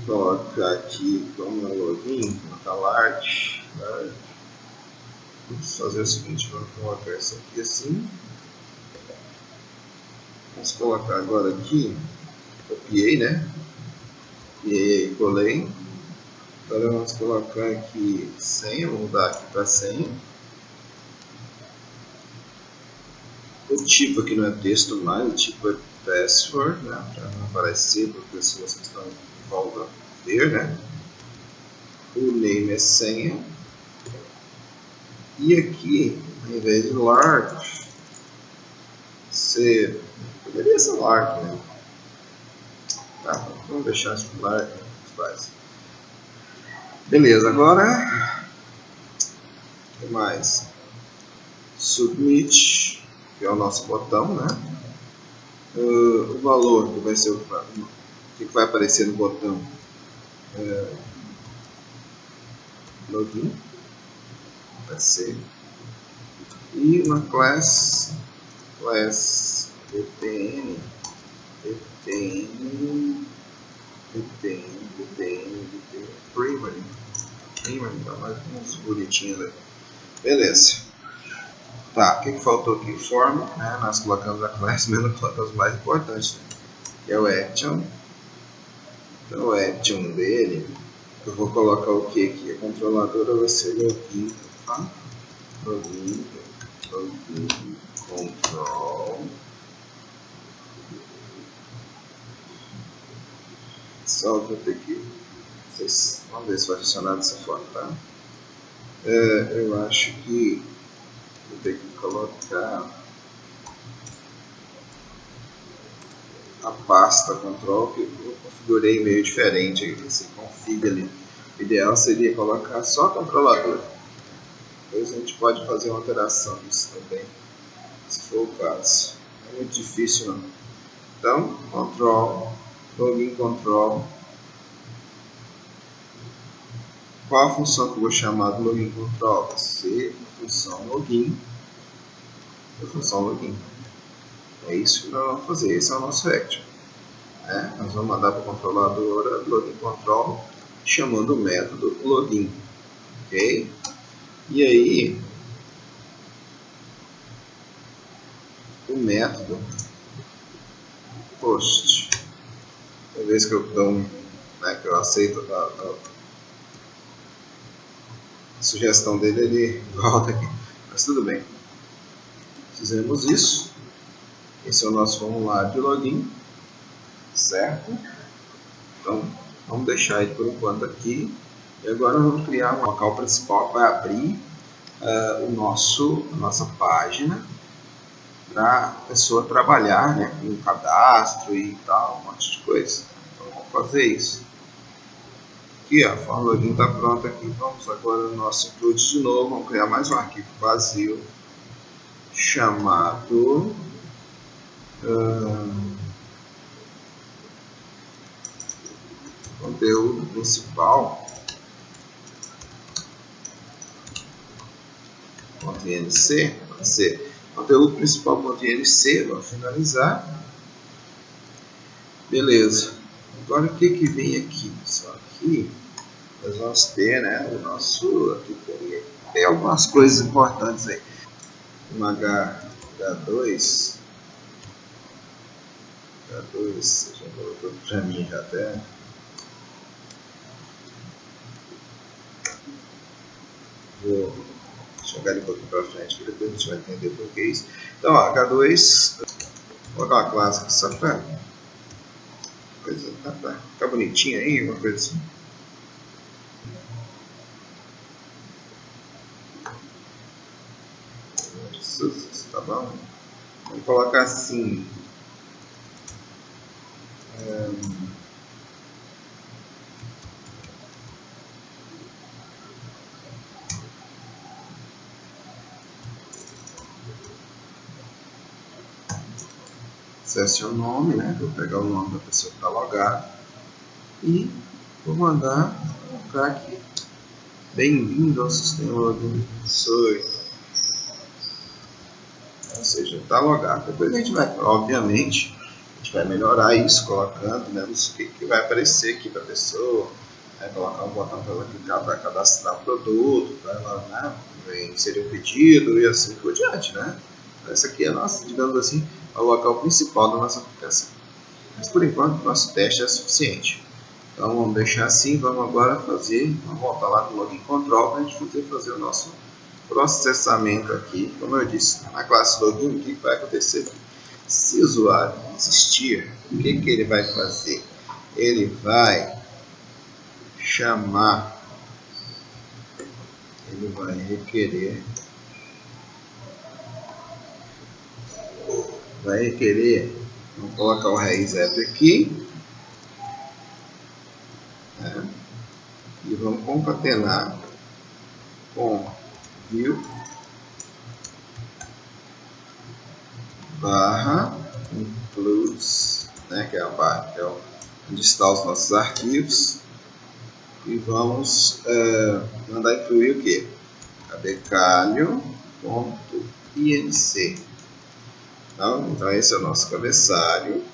Vou colocar aqui como login, colocar large. Vamos fazer o seguinte, vamos colocar isso aqui assim. Vamos colocar agora aqui, copiei, né? Copiei e colei. Agora vamos colocar aqui senha, vou mudar aqui para senha. O tipo aqui não é texto mais, o tipo é password, né? Para não aparecer para pessoas que estão em volta ver, né? O name é senha. E aqui, ao invés de large, você poderia ser large, né? Tá, vamos deixar isso large, faz. Beleza, agora o que mais? Submit, que é o nosso botão, né? O valor que vai ser o que vai aparecer no botão login, vai ser, e uma class btn primary, dá mais uns bonitinhos ali. Beleza. Tá, o que faltou aqui? Form, né? Nós colocamos a classe, mas não colocamos o mais importante, né? Que é o action. Então o action dele, eu vou colocar o que aqui? A controladora vai ser login, tá? Login control. Só vou ter que... Vamos ver se vai funcionar dessa forma, tá? Eu acho que vou ter que colocar a pasta control, que eu configurei meio diferente esse config ali. O ideal seria colocar só a controladora. Depois a gente pode fazer uma alteração disso também, se for o caso. Não é muito difícil não. Então, control, login control. Qual a função que eu vou chamar do login control? Vai ser a função login. É isso que nós vamos fazer. Esse é o nosso action. Nós vamos mandar para a controladora login control chamando o método login. Ok? E aí, o método post. Toda vez que eu dou que eu aceito a sugestão dele, ele volta aqui. Mas tudo bem. Fizemos isso. Esse é o nosso formulário de login. Certo? Então, vamos deixar ele por enquanto aqui. E agora vamos criar um local principal que vai abrir a nossa página para a pessoa trabalhar, né, com cadastro e tal, um monte de coisa. Então vamos fazer isso. Aqui, ó, a forma login está pronta aqui. Vamos agora no nosso include de novo. Vamos criar mais um arquivo vazio chamado conteúdo principal .nc, vai ser conteúdo principal.nc, vou finalizar. Beleza. Agora o que vem aqui? Só aqui nós vamos ter, né, o nosso, aqui tem algumas coisas importantes aí. Um H2, já colocou para mim já até. Vou jogar ele um pouquinho para frente, que depois a gente vai entender por que isso. Então, ó, H2, vou colocar uma classe aqui só para coisa, ficar bonitinha aí, uma coisa assim. Tá bom? Vamos colocar assim. Esse é o nome, né? Vou pegar o nome da pessoa que está logada e vou mandar colocar aqui. Bem-vindo ao sistema login 18. Ou seja, está logado. Depois a gente vai, obviamente, a gente vai melhorar isso colocando, né, o que vai aparecer aqui para a pessoa. Colocar um botão para ela clicar para cadastrar o produto, para ela, né, inserir o pedido e assim por diante, né? Essa aqui é a nossa, digamos assim, o local principal da nossa aplicação. Mas por enquanto, nosso teste é suficiente. Então vamos deixar assim, vamos agora fazer, vamos voltar lá no login control para a gente fazer o nosso processamento aqui. Como eu disse, na classe login, o que vai acontecer? Se o usuário existir, o que ele vai fazer? Ele vai chamar, ele vai requerer vamos colocar o raiz app aqui, né, e vamos concatenar com view barra includes, né, que é a barra, que é onde estão os nossos arquivos, e vamos mandar incluir o que? Cabeçalho.inc. Então esse é o nosso cabeçalho.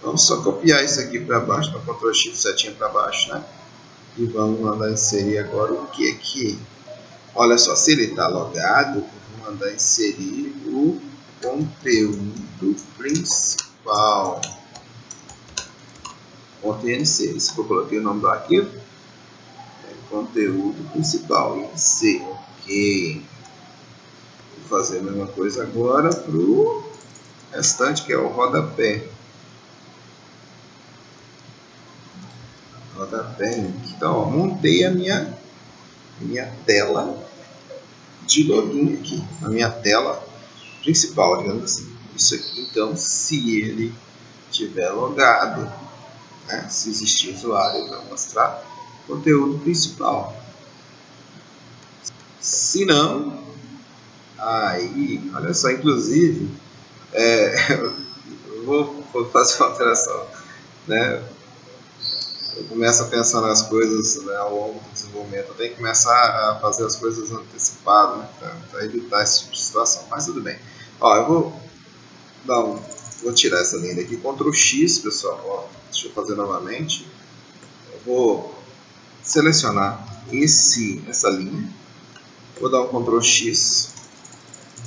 Vamos só copiar isso aqui para baixo, para Ctrl Shift setinha para baixo, né? E vamos mandar inserir agora o que aqui? Olha só, se ele está logado, eu vou mandar inserir o conteúdo principal. .inc. Isso que eu coloquei o nome do arquivo. Conteúdo principal, INC. Ok. Vou fazer a mesma coisa agora para o restante, que é o rodapé. Rodapé. Então, ó, montei a minha tela de login aqui, a minha tela principal, digamos assim. Isso aqui, então, se ele tiver logado, né, se existir usuário, vai mostrar conteúdo principal. Se não, aí, olha só, inclusive, eu vou fazer uma alteração, né? Eu começo a pensar nas coisas, né, ao longo do desenvolvimento. Eu tenho que começar a fazer as coisas antecipadas, né, para evitar esse tipo de situação. Mas tudo bem. Ó, eu vou tirar essa linha daqui. Ctrl X, pessoal. Ó, deixa eu fazer novamente. Eu vou selecionar essa linha. Vou dar um Ctrl X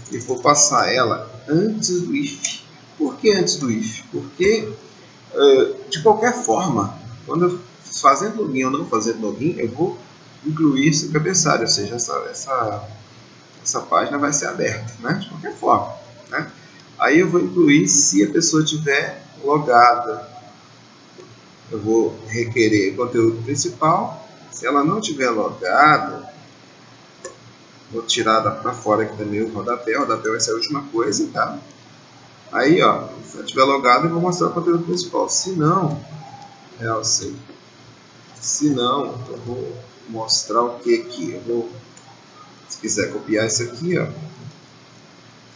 e vou passar ela antes do if. Por que antes do if? Porque de qualquer forma, quando eu fazendo login ou não fazendo login, eu vou incluir esse cabeçalho, ou seja, essa página vai ser aberta, né? De qualquer forma, né? Aí eu vou incluir se a pessoa tiver logada. Eu vou requerer conteúdo principal. Se ela não tiver logada, vou tirar para fora aqui também o rodapé. O rodapé vai ser a última coisa, tá? Aí, ó, se ela tiver logado, eu vou mostrar o conteúdo principal. Se não, se não, eu vou mostrar o que aqui. Eu vou, se quiser copiar isso aqui, ó,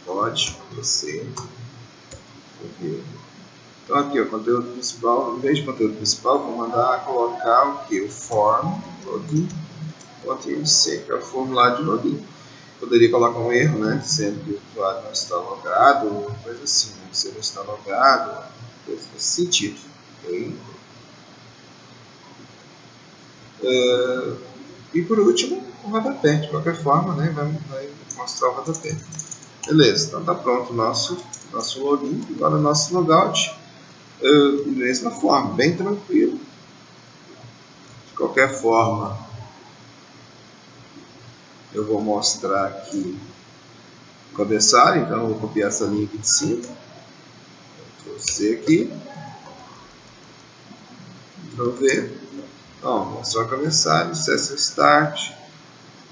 pode, você. Então aqui, o conteúdo principal, em vez de conteúdo principal, vou mandar colocar o que? O form login.inc, que é o formulário de login. Poderia colocar um erro, né? Dizendo que o usuário não está logado, ou coisa assim, né? Se ele não está logado, coisa nesse sentido. Okay? E por último, o rodapé. De qualquer forma, né? Vai mostrar o rodapé. Beleza, então está pronto o nosso login. Agora o nosso logout. Da mesma forma, bem tranquilo. De qualquer forma, eu vou mostrar aqui o cabeçalho, então eu vou copiar essa linha aqui de cima. Vou trouxe aqui. Vou ver. Então, mostrar o cabeçalho, session start.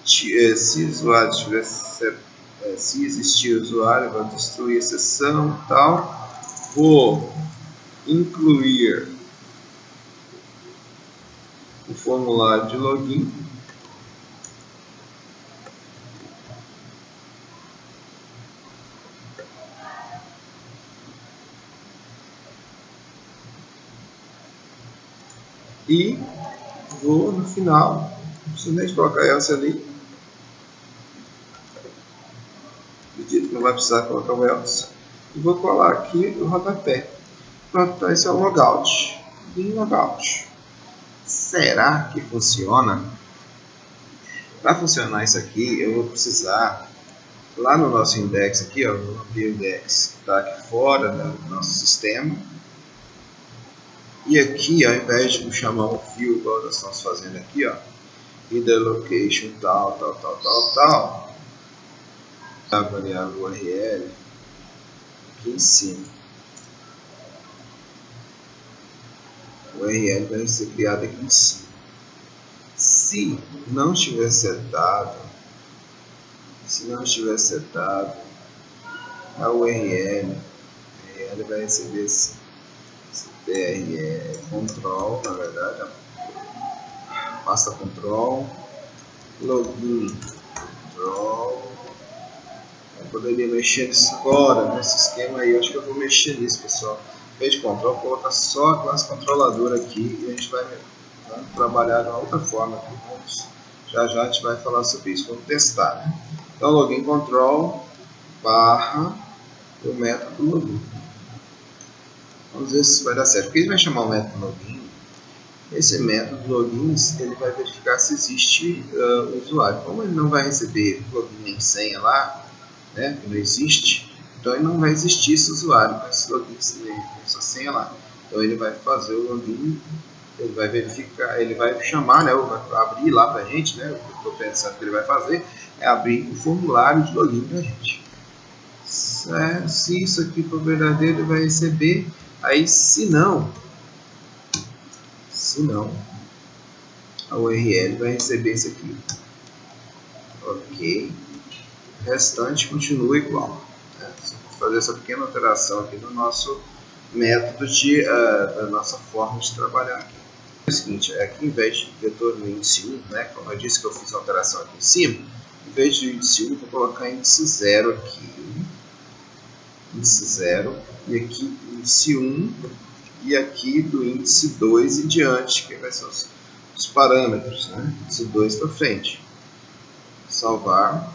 Se o usuário tiver, se existir usuário, vai destruir a sessão e tal. Vou incluir o formulário de login. E vou no final, não preciso nem colocar else ali. Acredito que não vai precisar colocar o else. E vou colar aqui o rodapé. Pronto, então esse é o logout. Login logout. Será que funciona? Para funcionar isso aqui, eu vou precisar, lá no nosso index aqui, ó, no index que está aqui fora do nosso sistema. E aqui, ao invés de chamar um fio, igual nós estamos fazendo aqui, ó, in the location tal, a variável URL aqui em cima. O URL vai ser criado aqui em cima. Se não estiver setado, a URL vai receber esse TR control, na verdade, passa control, login control. Eu poderia mexer nisso agora, nesse esquema aí. Eu acho que eu vou mexer nisso, pessoal. Em vez de control, vou colocar só a classe controladora aqui e a gente vai trabalhar de uma outra forma aqui. Já a gente vai falar sobre isso. Vamos testar, né? Então, login control barra o método login. Vamos ver se vai dar certo. Porque ele vai chamar o método login. Esse método login ele vai verificar se existe usuário. Como ele não vai receber login nem senha lá, né, que não existe, então ele não vai existir esse usuário com esse login, essa senha lá. Então ele vai fazer o login, ele vai verificar, ele vai chamar, né, vai abrir lá para a gente, né, o que eu estou pensando que ele vai fazer é abrir o formulário de login para a gente. Se isso aqui for verdadeiro, ele vai receber. Aí, se não, a URL vai receber isso aqui. Ok. O restante continua igual. Né? Vou fazer essa pequena alteração aqui no nosso método da nossa forma de trabalhar aqui. É o seguinte, aqui em vez de vetor no índice 1, né, como eu disse que eu fiz a alteração aqui em cima, em vez de índice 1, vou colocar índice 0 aqui. Índice 0, e aqui índice 1, e aqui do índice 2 e diante, que vai ser os parâmetros, né? Índice 2 para frente. Salvar.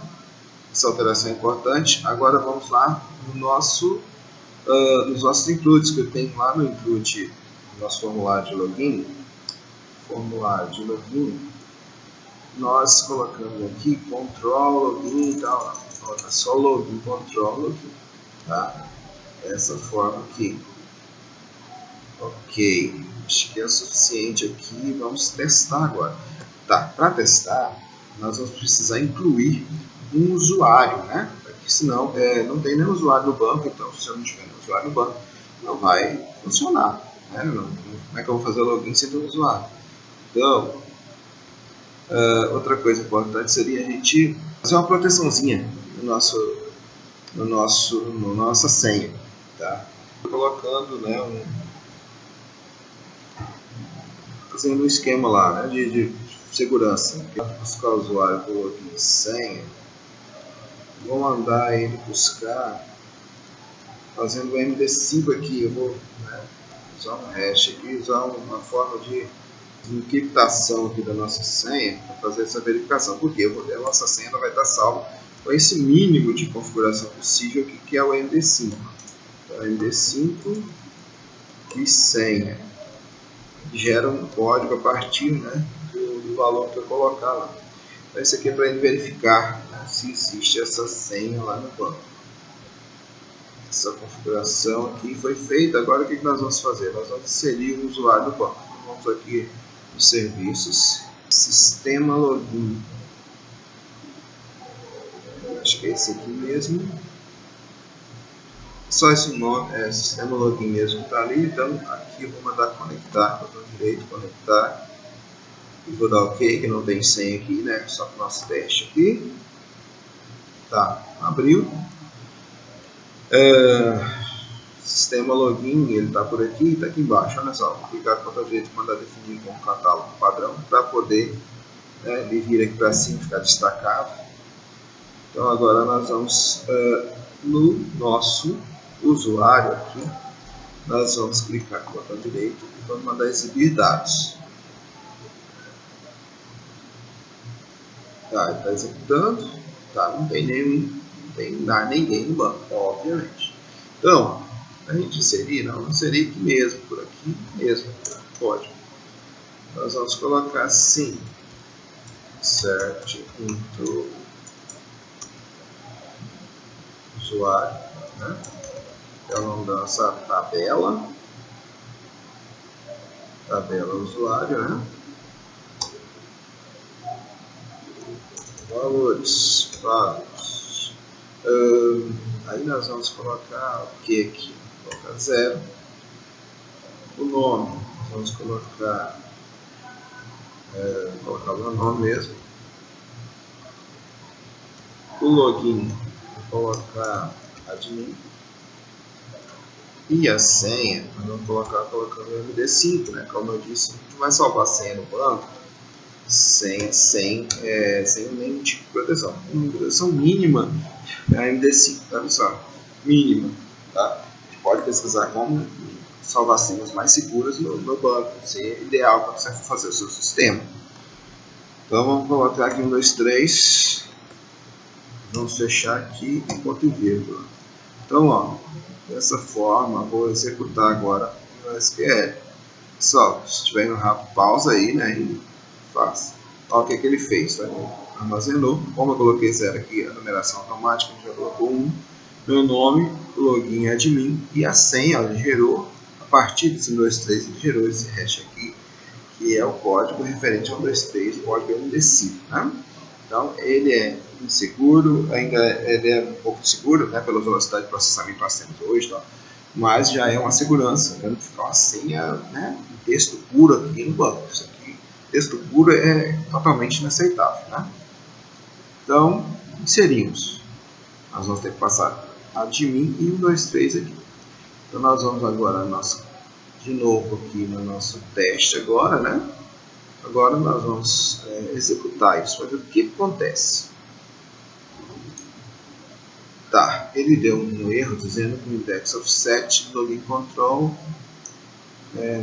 Essa alteração é importante. Agora vamos lá no nos nossos includes, que eu tenho lá no include, no nosso formulário de login. Nós colocamos aqui control login e tal. Coloca só login, control login. Tá? Dessa forma aqui. Ok. Acho que é o suficiente aqui. Vamos testar agora. Tá, para testar, nós vamos precisar incluir um usuário, né? Porque senão não tem nenhum usuário no banco, então se eu não tiver nenhum usuário no banco, não vai funcionar. Né? Como é que eu vou fazer o login sem ter um usuário? Então, outra coisa importante seria a gente fazer uma proteçãozinha na nossa senha. Tá? Colocando, né, fazendo um esquema lá, né, de segurança. Buscar o usuário por login e senha. Vou mandar ele buscar fazendo o MD5 aqui. Eu vou, né, usar um hash aqui, usar uma forma de encriptação aqui da nossa senha para fazer essa verificação. Porque a nossa senha vai estar salva com esse mínimo de configuração possível aqui, que é o MD5. Então, MD5 e senha. Gera um código a partir, né, do valor que eu colocar lá. Então, isso aqui é para ele verificar, né, se existe essa senha lá no banco. Essa configuração aqui foi feita. Agora o que nós vamos fazer? Nós vamos inserir o usuário do banco. Então, vamos aqui nos serviços, sistema login. Acho que é esse aqui mesmo. Só esse nome, sistema login mesmo que está ali. Então aqui eu vou mandar conectar, botão direito, conectar. E vou dar OK, que não tem senha aqui, né? Só para o nosso teste aqui. Tá, abriu. Sistema login, ele está por aqui, está aqui embaixo. Olha só, vou clicar com o botão direito e mandar definir com o catálogo padrão para poder, né, ele vir aqui para cima, ficar destacado. Então agora nós vamos no nosso usuário aqui, nós vamos clicar com o botão direito e vamos mandar exibir dados. Tá, ele está executando, tá, não tem ninguém no banco, obviamente. Então, a gente inserir, não, inserir aqui mesmo, por aqui mesmo, pode. Nós vamos colocar assim, insert into usuário, né? É o nome da nossa tabela usuário, né? Valores. Aí nós vamos colocar o que aqui? Vou colocar 0. O nome, nós vamos colocar o meu nome mesmo. O login, vou colocar admin. E a senha, nós vamos colocar colocando o MD5, né? Como eu disse, a gente vai salvar a senha no banco sem nenhum tipo de proteção. Uma proteção mínima é a MD5, tá pessoal? Mínima, tá? A gente pode pesquisar como salvar senhas mais seguras no banco. Isso é ideal para você fazer o seu sistema. Então vamos colocar aqui 1, 2, 3. Vamos fechar aqui em ponto e vírgula. Então, ó, dessa forma, vou executar agora no SQL. Pessoal, se estiver indo rápido, pausa aí, né? E faça. Olha o que ele fez, tá? Armazenou. Como eu coloquei 0 aqui, a numeração automática, já colocou 1. Meu nome, o login admin e a senha, ele gerou A partir desse 1, 2, 3, ele gerou esse hash aqui, que é o código referente ao 1, 2, 3, o código MD5, né? Então, ele é inseguro, ainda ele é um pouco seguro, né, pela velocidade de processamento que nós temos hoje, tá? Mas já é uma segurança, para não ficar uma senha, né, um texto puro aqui no banco. Isso aqui, texto puro é totalmente inaceitável, né? Então, inserimos. Nós vamos ter que passar admin e 1, 2, 3 aqui. Então, nós vamos agora de novo aqui no nosso teste agora, né? Agora nós vamos executar isso para ver o que acontece. Tá, ele deu um erro dizendo que o index offset do login control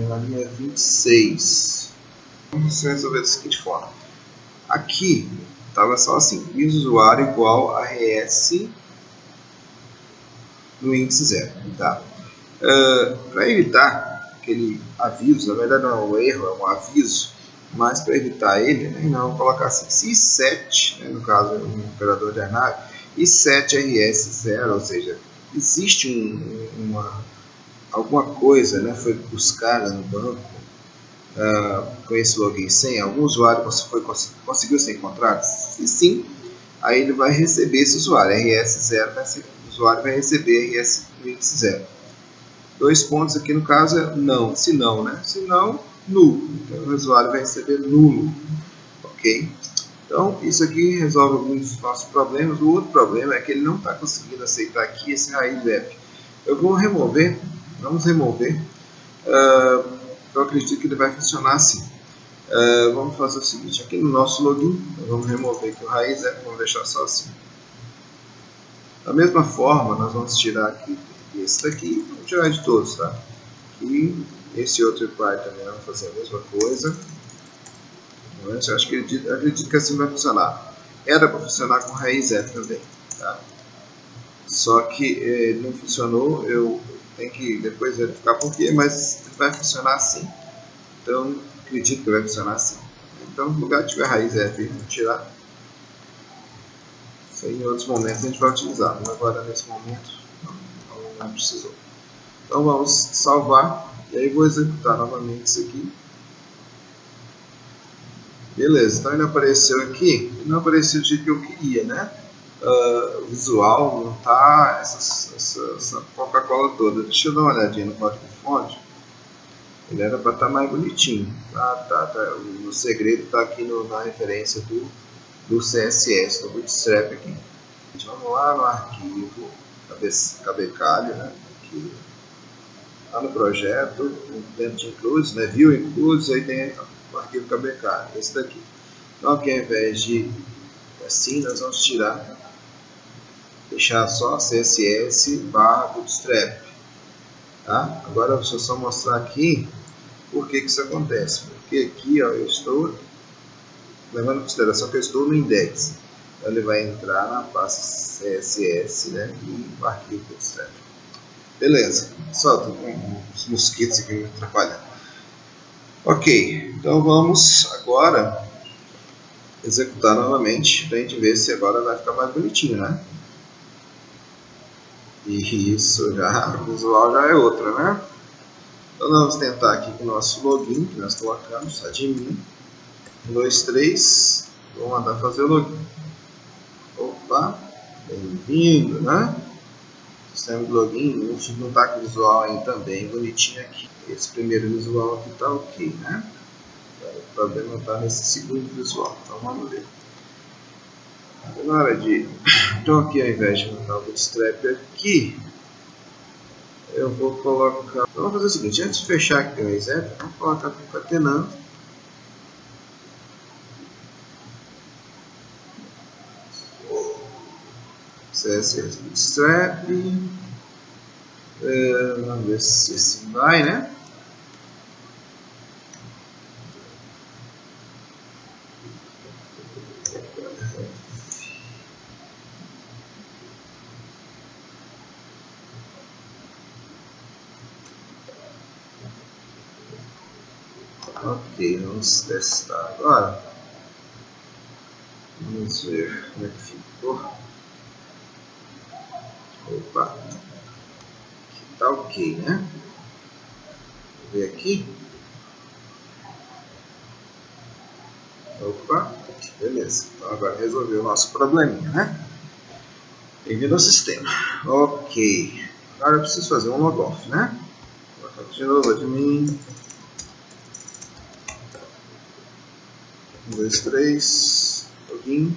na linha 26. Vamos resolver da seguinte forma. Aqui estava só assim, usuário igual a res no índice 0. Tá? Para evitar aquele aviso, na verdade não é um erro, é um aviso, mas para evitar ele, né, não vou colocar assim, se i7, né, no caso um operador de ANAV, i7 rs0, ou seja, existe alguma coisa, né, foi buscada no banco com esse login sem, algum usuário conseguiu ser encontrado? Se sim, aí ele vai receber esse usuário, rs0, o usuário vai receber rs no índice 0. 2 pontos aqui no caso é não, se não, né? Se não, nulo. Então o usuário vai receber nulo. Ok? Então isso aqui resolve alguns dos nossos problemas. O outro problema é que ele não está conseguindo aceitar aqui esse raiz app. Eu vou remover, vamos remover. Eu acredito que ele vai funcionar assim. Vamos fazer o seguinte, aqui no nosso login, vamos remover aqui o raiz app, vamos deixar só assim. Da mesma forma, nós vamos tirar aqui esse daqui, vamos tirar de todos, tá? E esse outro par também vamos fazer a mesma coisa. Eu acho que acredito que assim vai funcionar. Era para funcionar com raiz F também, tá? Só que não funcionou, eu tenho que depois verificar por quê, mas vai funcionar assim. Então, acredito que vai funcionar assim. Então, no lugar de tiver raiz F, vamos tirar. Isso aí em outros momentos a gente vai utilizar, mas agora nesse momento não precisou. Então vamos salvar e aí vou executar novamente isso aqui. Beleza, então ele apareceu aqui, não apareceu do jeito que eu queria, né? O visual não tá essa Coca-Cola toda. Deixa eu dar uma olhadinha no código-fonte. Ele era para estar mais bonitinho. Tá. O segredo está aqui na referência do CSS, do Bootstrap aqui. Vamos lá no arquivo, cabecalho, né? Aqui, lá no projeto, dentro de includes, né? View includes, aí tem o arquivo cabecalho, esse daqui. Então aqui ao invés de assim, nós vamos deixar só CSS/Bootstrap. Tá? Agora deixa eu só mostrar aqui por que isso acontece. Porque aqui ó, eu estou levando em consideração que eu estou no index. Então ele vai entrar na pasta CSS, né, e o arquivo Bootstrap. Beleza, só tô com os mosquitos aqui me atrapalhando. Ok, então vamos agora executar novamente para a gente ver se agora vai ficar mais bonitinho, né? E isso já, o visual já é outra, né? Então nós vamos tentar aqui com o nosso login que nós colocamos, admin 1, 2, 3, vou mandar fazer o login. Opa, bem-vindo, né? Sistema de login, não está com o visual aí também bonitinho aqui. Esse primeiro visual aqui está ok, né? O problema está nesse segundo visual, então vamos ver. Na hora de... Então aqui ao invés de montar o Bootstrap aqui, eu vou colocar... Então, vamos fazer o seguinte, antes de fechar aqui o exemplo, vamos colocar concatenando. CSS Bootstrap. Vamos ver se assim vai, né? Ok, vamos testar agora. Vamos ver como é que ficou. Opa, aqui tá ok, né? ver aqui. Opa, beleza. Então agora resolveu o nosso probleminha, né? Bem-vindo ao sistema. Ok. Agora eu preciso fazer um logoff, né? Vou colocar de novo, admin. 1, 2, 3. Login.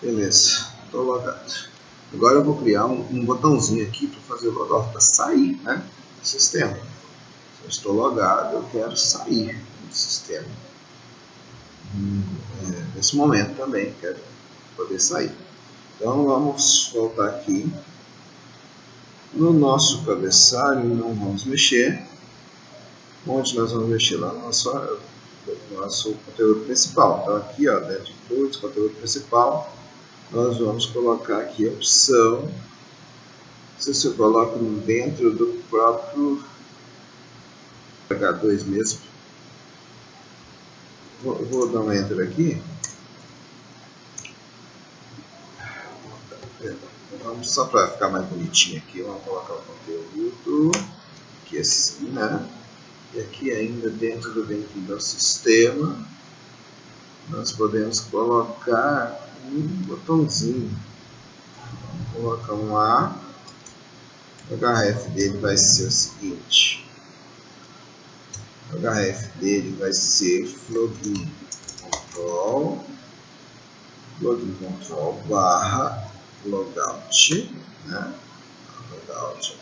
Beleza. Estou logado. Agora eu vou criar um botãozinho aqui para fazer o logoff para sair, né? Do sistema. Se eu estou logado, eu quero sair do sistema. Nesse momento também quero poder sair. Então vamos voltar aqui no nosso cabeçalho, não vamos mexer. Onde nós vamos mexer? Lá no nosso conteúdo principal. Então aqui, ó, dentro de Fluids, conteúdo principal, nós vamos colocar aqui a opção. Se você coloca dentro do próprio H2 mesmo. Vou dar um enter aqui. Vamos só para ficar mais bonitinho aqui, vamos colocar o conteúdo aqui assim, né? E aqui ainda dentro do bem-vindo ao sistema, nós podemos colocar um botãozinho. Vamos colocar um A. O href dele vai ser o seguinte. O href dele vai ser login control barra logout, né? Logout.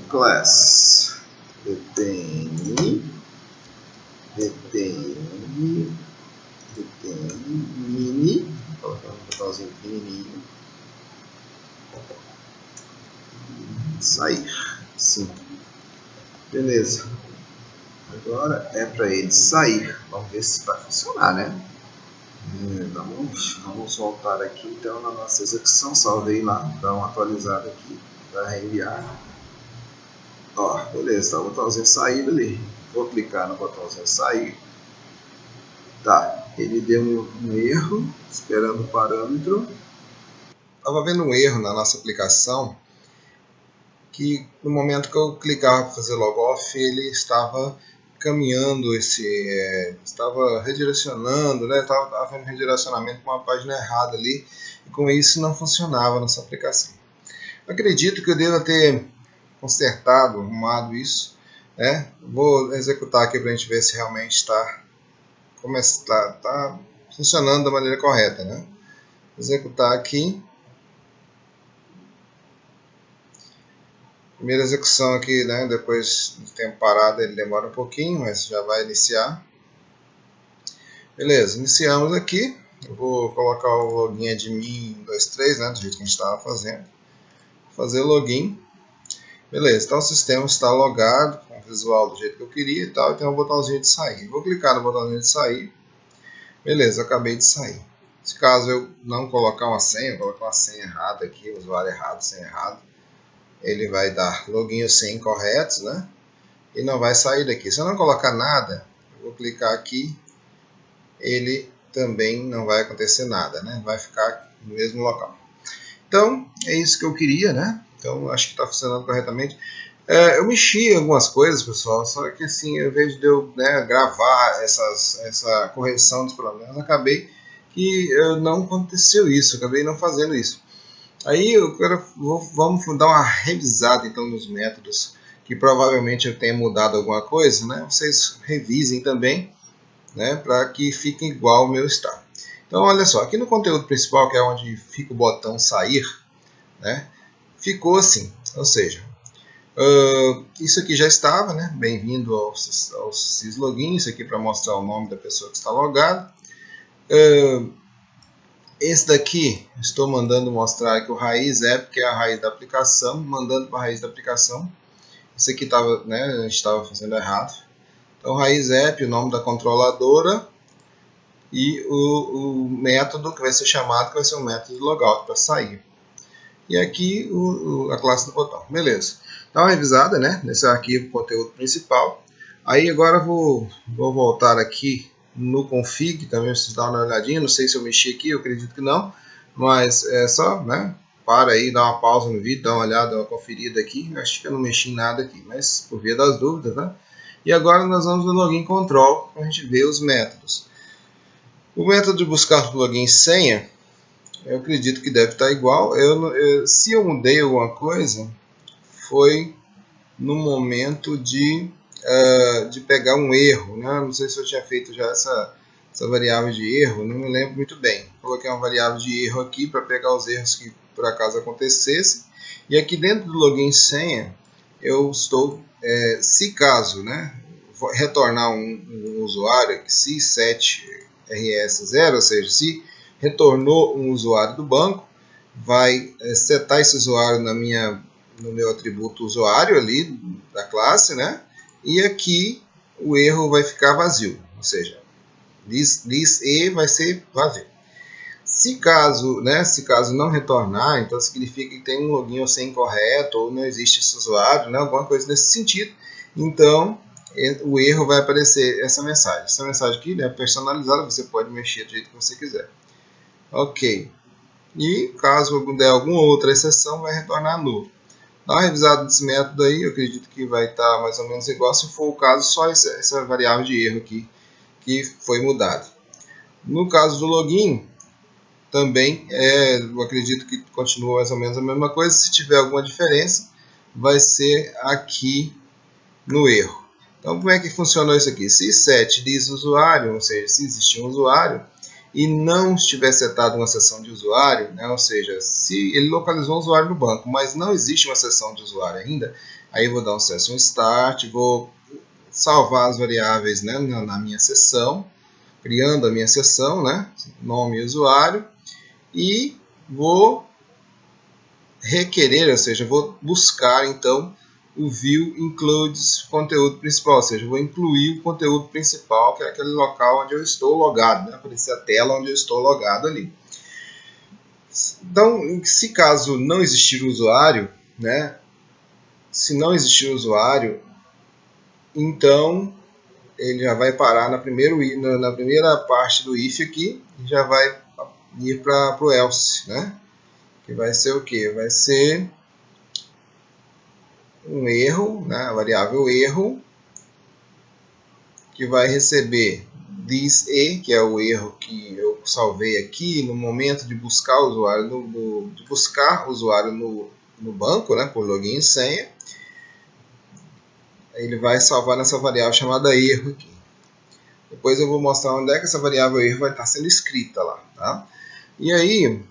Class detém mini, vou colocar um botãozinho pequenininho, sair, sim, beleza. Agora é para ele sair, vamos ver se vai funcionar, né? Vamos voltar aqui então na nossa execução, salvei lá, dar uma atualizada aqui para reenviar. Ó, beleza, tá o botãozinho saída ali. Vou clicar no botãozinho sair. Tá, ele deu um erro, esperando o parâmetro. Estava vendo um erro na nossa aplicação, que no momento que eu clicava para fazer logoff, ele estava caminhando, estava redirecionando, né? Estava havendo redirecionamento para uma página errada ali, e com isso não funcionava a nossa aplicação. Acredito que eu deva ter consertado, arrumado isso, né? Vou executar aqui para a gente ver se realmente está funcionando da maneira correta, né? Executar aqui. Primeira execução aqui, né? Depois de tempo parado ele demora um pouquinho, mas já vai iniciar. Beleza, iniciamos aqui. Eu vou colocar o login admin 123, né? Do jeito que a gente estava fazendo. Fazer login. Beleza, então o sistema está logado, com o visual do jeito que eu queria e tal, e tem um botãozinho de sair. Vou clicar no botãozinho de sair. Beleza, acabei de sair. Se caso eu não colocar uma senha, eu colocar uma senha errada aqui, usuário errado, senha errada, ele vai dar login ou senha incorretos, né? E não vai sair daqui. Se eu não colocar nada, eu vou clicar aqui, ele também não vai acontecer nada, né? Vai ficar no mesmo local. Então, é isso que eu queria, né? Então, acho que está funcionando corretamente. Eu mexi em algumas coisas, pessoal, só que assim, ao invés de eu, né, gravar essa correção dos problemas, acabei que não aconteceu isso, acabei não fazendo isso. Aí vamos dar uma revisada então nos métodos, que provavelmente eu tenha mudado alguma coisa, né? Vocês revisem também, né, para que fique igual ao meu estado. Então, olha só, aqui no conteúdo principal, que é onde fica o botão sair, né, ficou assim, ou seja, isso aqui já estava, né, bem-vindo ao syslogin, isso aqui para mostrar o nome da pessoa que está logada. Esse daqui, estou mandando mostrar aqui o raiz app, que é a raiz da aplicação, mandando para a raiz da aplicação. Isso aqui estava, né, a gente estava fazendo errado. Então, raiz app, o nome da controladora e o método que vai ser chamado, que vai ser o método de logout para sair. E aqui a classe do botão. Beleza. Dá uma revisada, né, nesse arquivo conteúdo principal. Aí agora vou voltar aqui no config, também preciso dar uma olhadinha. Não sei se eu mexi aqui, eu acredito que não. Mas é só, né, para aí, dá uma pausa no vídeo, dá uma olhada, dá uma conferida aqui. Acho que eu não mexi em nada aqui, mas por via das dúvidas, né? E agora nós vamos no login control para a gente ver os métodos. O método de buscar login e senha, eu acredito que deve estar igual. Se eu mudei alguma coisa, foi no momento de pegar um erro, né? Não sei se eu tinha feito já essa variável de erro, não me lembro muito bem. Coloquei uma variável de erro aqui para pegar os erros que por acaso acontecessem. E aqui dentro do login e senha, eu estou, se caso, né, retornar um usuário, C7RS0, ou seja, se retornou um usuário do banco, vai setar esse usuário no meu atributo usuário ali da classe, né? E aqui o erro vai ficar vazio, ou seja, this e vai ser vazio. Se caso não retornar, então significa que tem um login ou senha incorreto, ou não existe esse usuário, né? Alguma coisa nesse sentido. Então o erro vai aparecer essa mensagem. Essa mensagem aqui, né, é personalizada, você pode mexer do jeito que você quiser. Ok. E caso der alguma outra exceção, vai retornar nulo. Dá uma revisada nesse método aí, eu acredito que vai estar mais ou menos igual. Se for o caso, só essa variável de erro aqui que foi mudada. No caso do login, também eu acredito que continua mais ou menos a mesma coisa. Se tiver alguma diferença, vai ser aqui no erro. Então, como é que funcionou isso aqui? Se set diz usuário, ou seja, se existir um usuário, e não estiver setado uma sessão de usuário, né, ou seja, se ele localizou um usuário no banco, mas não existe uma sessão de usuário ainda, aí eu vou dar um session start, vou salvar as variáveis, né, na minha sessão, criando a minha sessão, né, nome e usuário, e vou requerer, ou seja, vou buscar então o view includes conteúdo principal, ou seja, vou incluir o conteúdo principal, que é aquele local onde eu estou logado, né? Aparecer a tela onde eu estou logado ali. Então, se caso não existir usuário, né? Se não existir usuário, então ele já vai parar na primeira parte do if aqui e já vai ir para o else, né? Que vai ser o que? Vai ser um erro, né, a variável erro, que vai receber this e, que é o erro que eu salvei aqui no momento de buscar o usuário no banco, né, por login e senha. Ele vai salvar nessa variável chamada erro aqui. Depois eu vou mostrar onde é que essa variável erro vai estar sendo escrita lá, tá? E aí,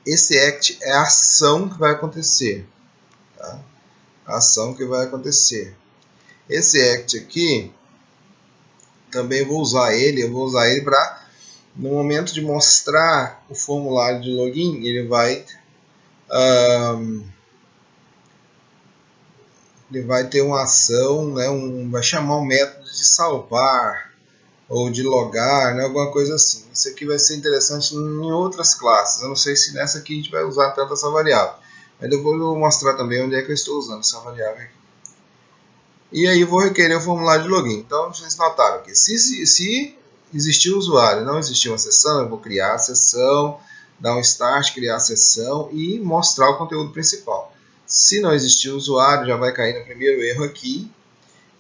esse act é a ação que vai acontecer, tá? A ação que vai acontecer. Esse act aqui, também eu vou usar ele para, no momento de mostrar o formulário de login, ele vai ter uma ação, né, vai chamar um método de salvar ou de logar, né, alguma coisa assim. Isso aqui vai ser interessante em outras classes. Eu não sei se nessa aqui a gente vai usar tanto essa variável. Mas depois eu vou mostrar também onde é que eu estou usando essa variável aqui. E aí eu vou requerer o formulário de login. Então vocês notaram que se existir o usuário, não existir uma sessão, eu vou criar a sessão, dar um start, criar a sessão e mostrar o conteúdo principal. Se não existir o usuário, já vai cair no primeiro erro aqui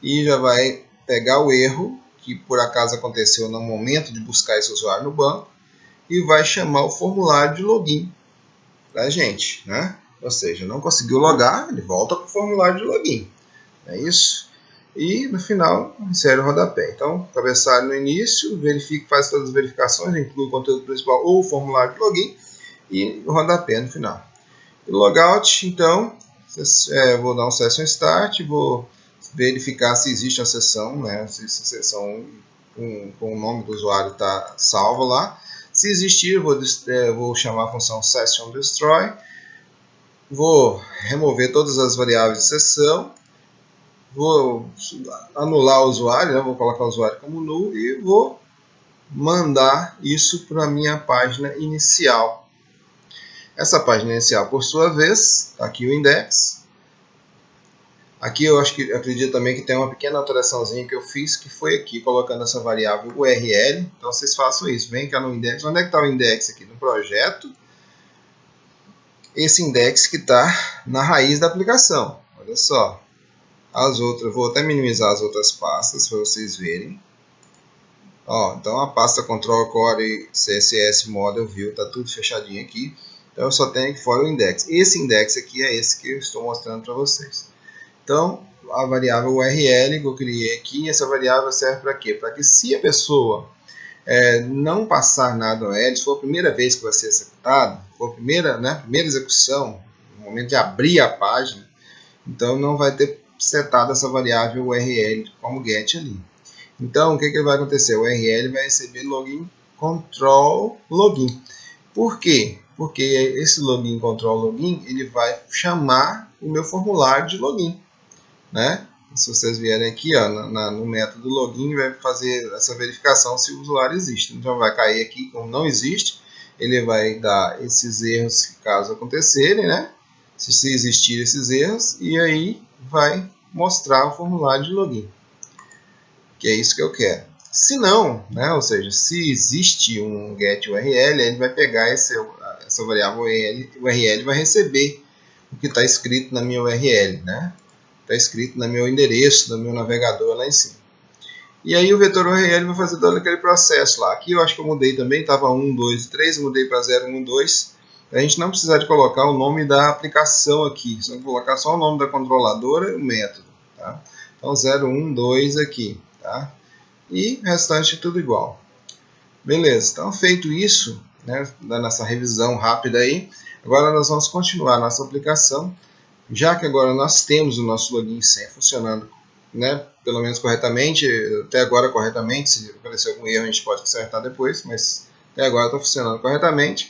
e já vai pegar o erro que por acaso aconteceu no momento de buscar esse usuário no banco e vai chamar o formulário de login para a gente, né? Ou seja, não conseguiu logar, ele volta para o formulário de login. É isso? E no final, insere o rodapé. Então, cabeçalho no início, verifica, faz todas as verificações, inclui o conteúdo principal ou o formulário de login e o rodapé no final. E logout, então, vou dar um session start, vou verificar se existe uma sessão, né? Se essa sessão com o nome do usuário está salvo lá. Se existir, vou chamar a função session destroy, vou remover todas as variáveis de sessão, vou anular o usuário, né? Vou colocar o usuário como null e vou mandar isso para a minha página inicial. Essa página inicial, por sua vez, está aqui o index. Aqui eu acredito também que tem uma pequena alteraçãozinha que eu fiz, que foi aqui, colocando essa variável URL. Então vocês façam isso, vem cá no index. Onde é que está o index aqui? No projeto. esse index que está na raiz da aplicação. Olha só. As outras, vou até minimizar as outras pastas para vocês verem. Ó, então a pasta Control Core CSS Model View está tudo fechadinho aqui. Então eu só tenho aqui fora o index. Esse index aqui é esse que eu estou mostrando para vocês. Então a variável URL que eu criei aqui, essa variável serve para quê? Para que se a pessoa não passar nada no URL, se for a primeira vez que vai ser executado, for a primeira execução, no momento de abrir a página, então não vai ter setado essa variável URL como get ali. Então, o que vai acontecer? O URL vai receber login control login. Por quê? Porque esse login control login ele vai chamar o meu formulário de login, né? Se vocês vierem aqui, ó, no método login, vai fazer essa verificação se o usuário existe. Então vai cair aqui como não existe, ele vai dar esses erros caso acontecerem, né? Se existir esses erros, e aí vai mostrar o formulário de login, que é isso que eu quero. Se não, né, ou seja, se existe um get URL, ele vai pegar essa variável URL e vai receber o que está escrito na minha URL, né? Está escrito no meu endereço, no meu navegador lá em cima. E aí o vetor URL vai fazer todo aquele processo lá. Aqui eu acho que eu mudei também, estava 1, 2 e 3, eu mudei para 0, 1, 2. A gente não precisa de colocar o nome da aplicação aqui, só colocar só o nome da controladora e o método. Tá? Então 0, 1, 2 aqui. Tá? E o restante tudo igual. Beleza, então feito isso, né, dando essa revisão rápida aí, agora nós vamos continuar a nossa aplicação. Já que agora nós temos o nosso login e senha funcionando, né, pelo menos corretamente, até agora corretamente, se aparecer algum erro a gente pode consertar depois, mas até agora está funcionando corretamente.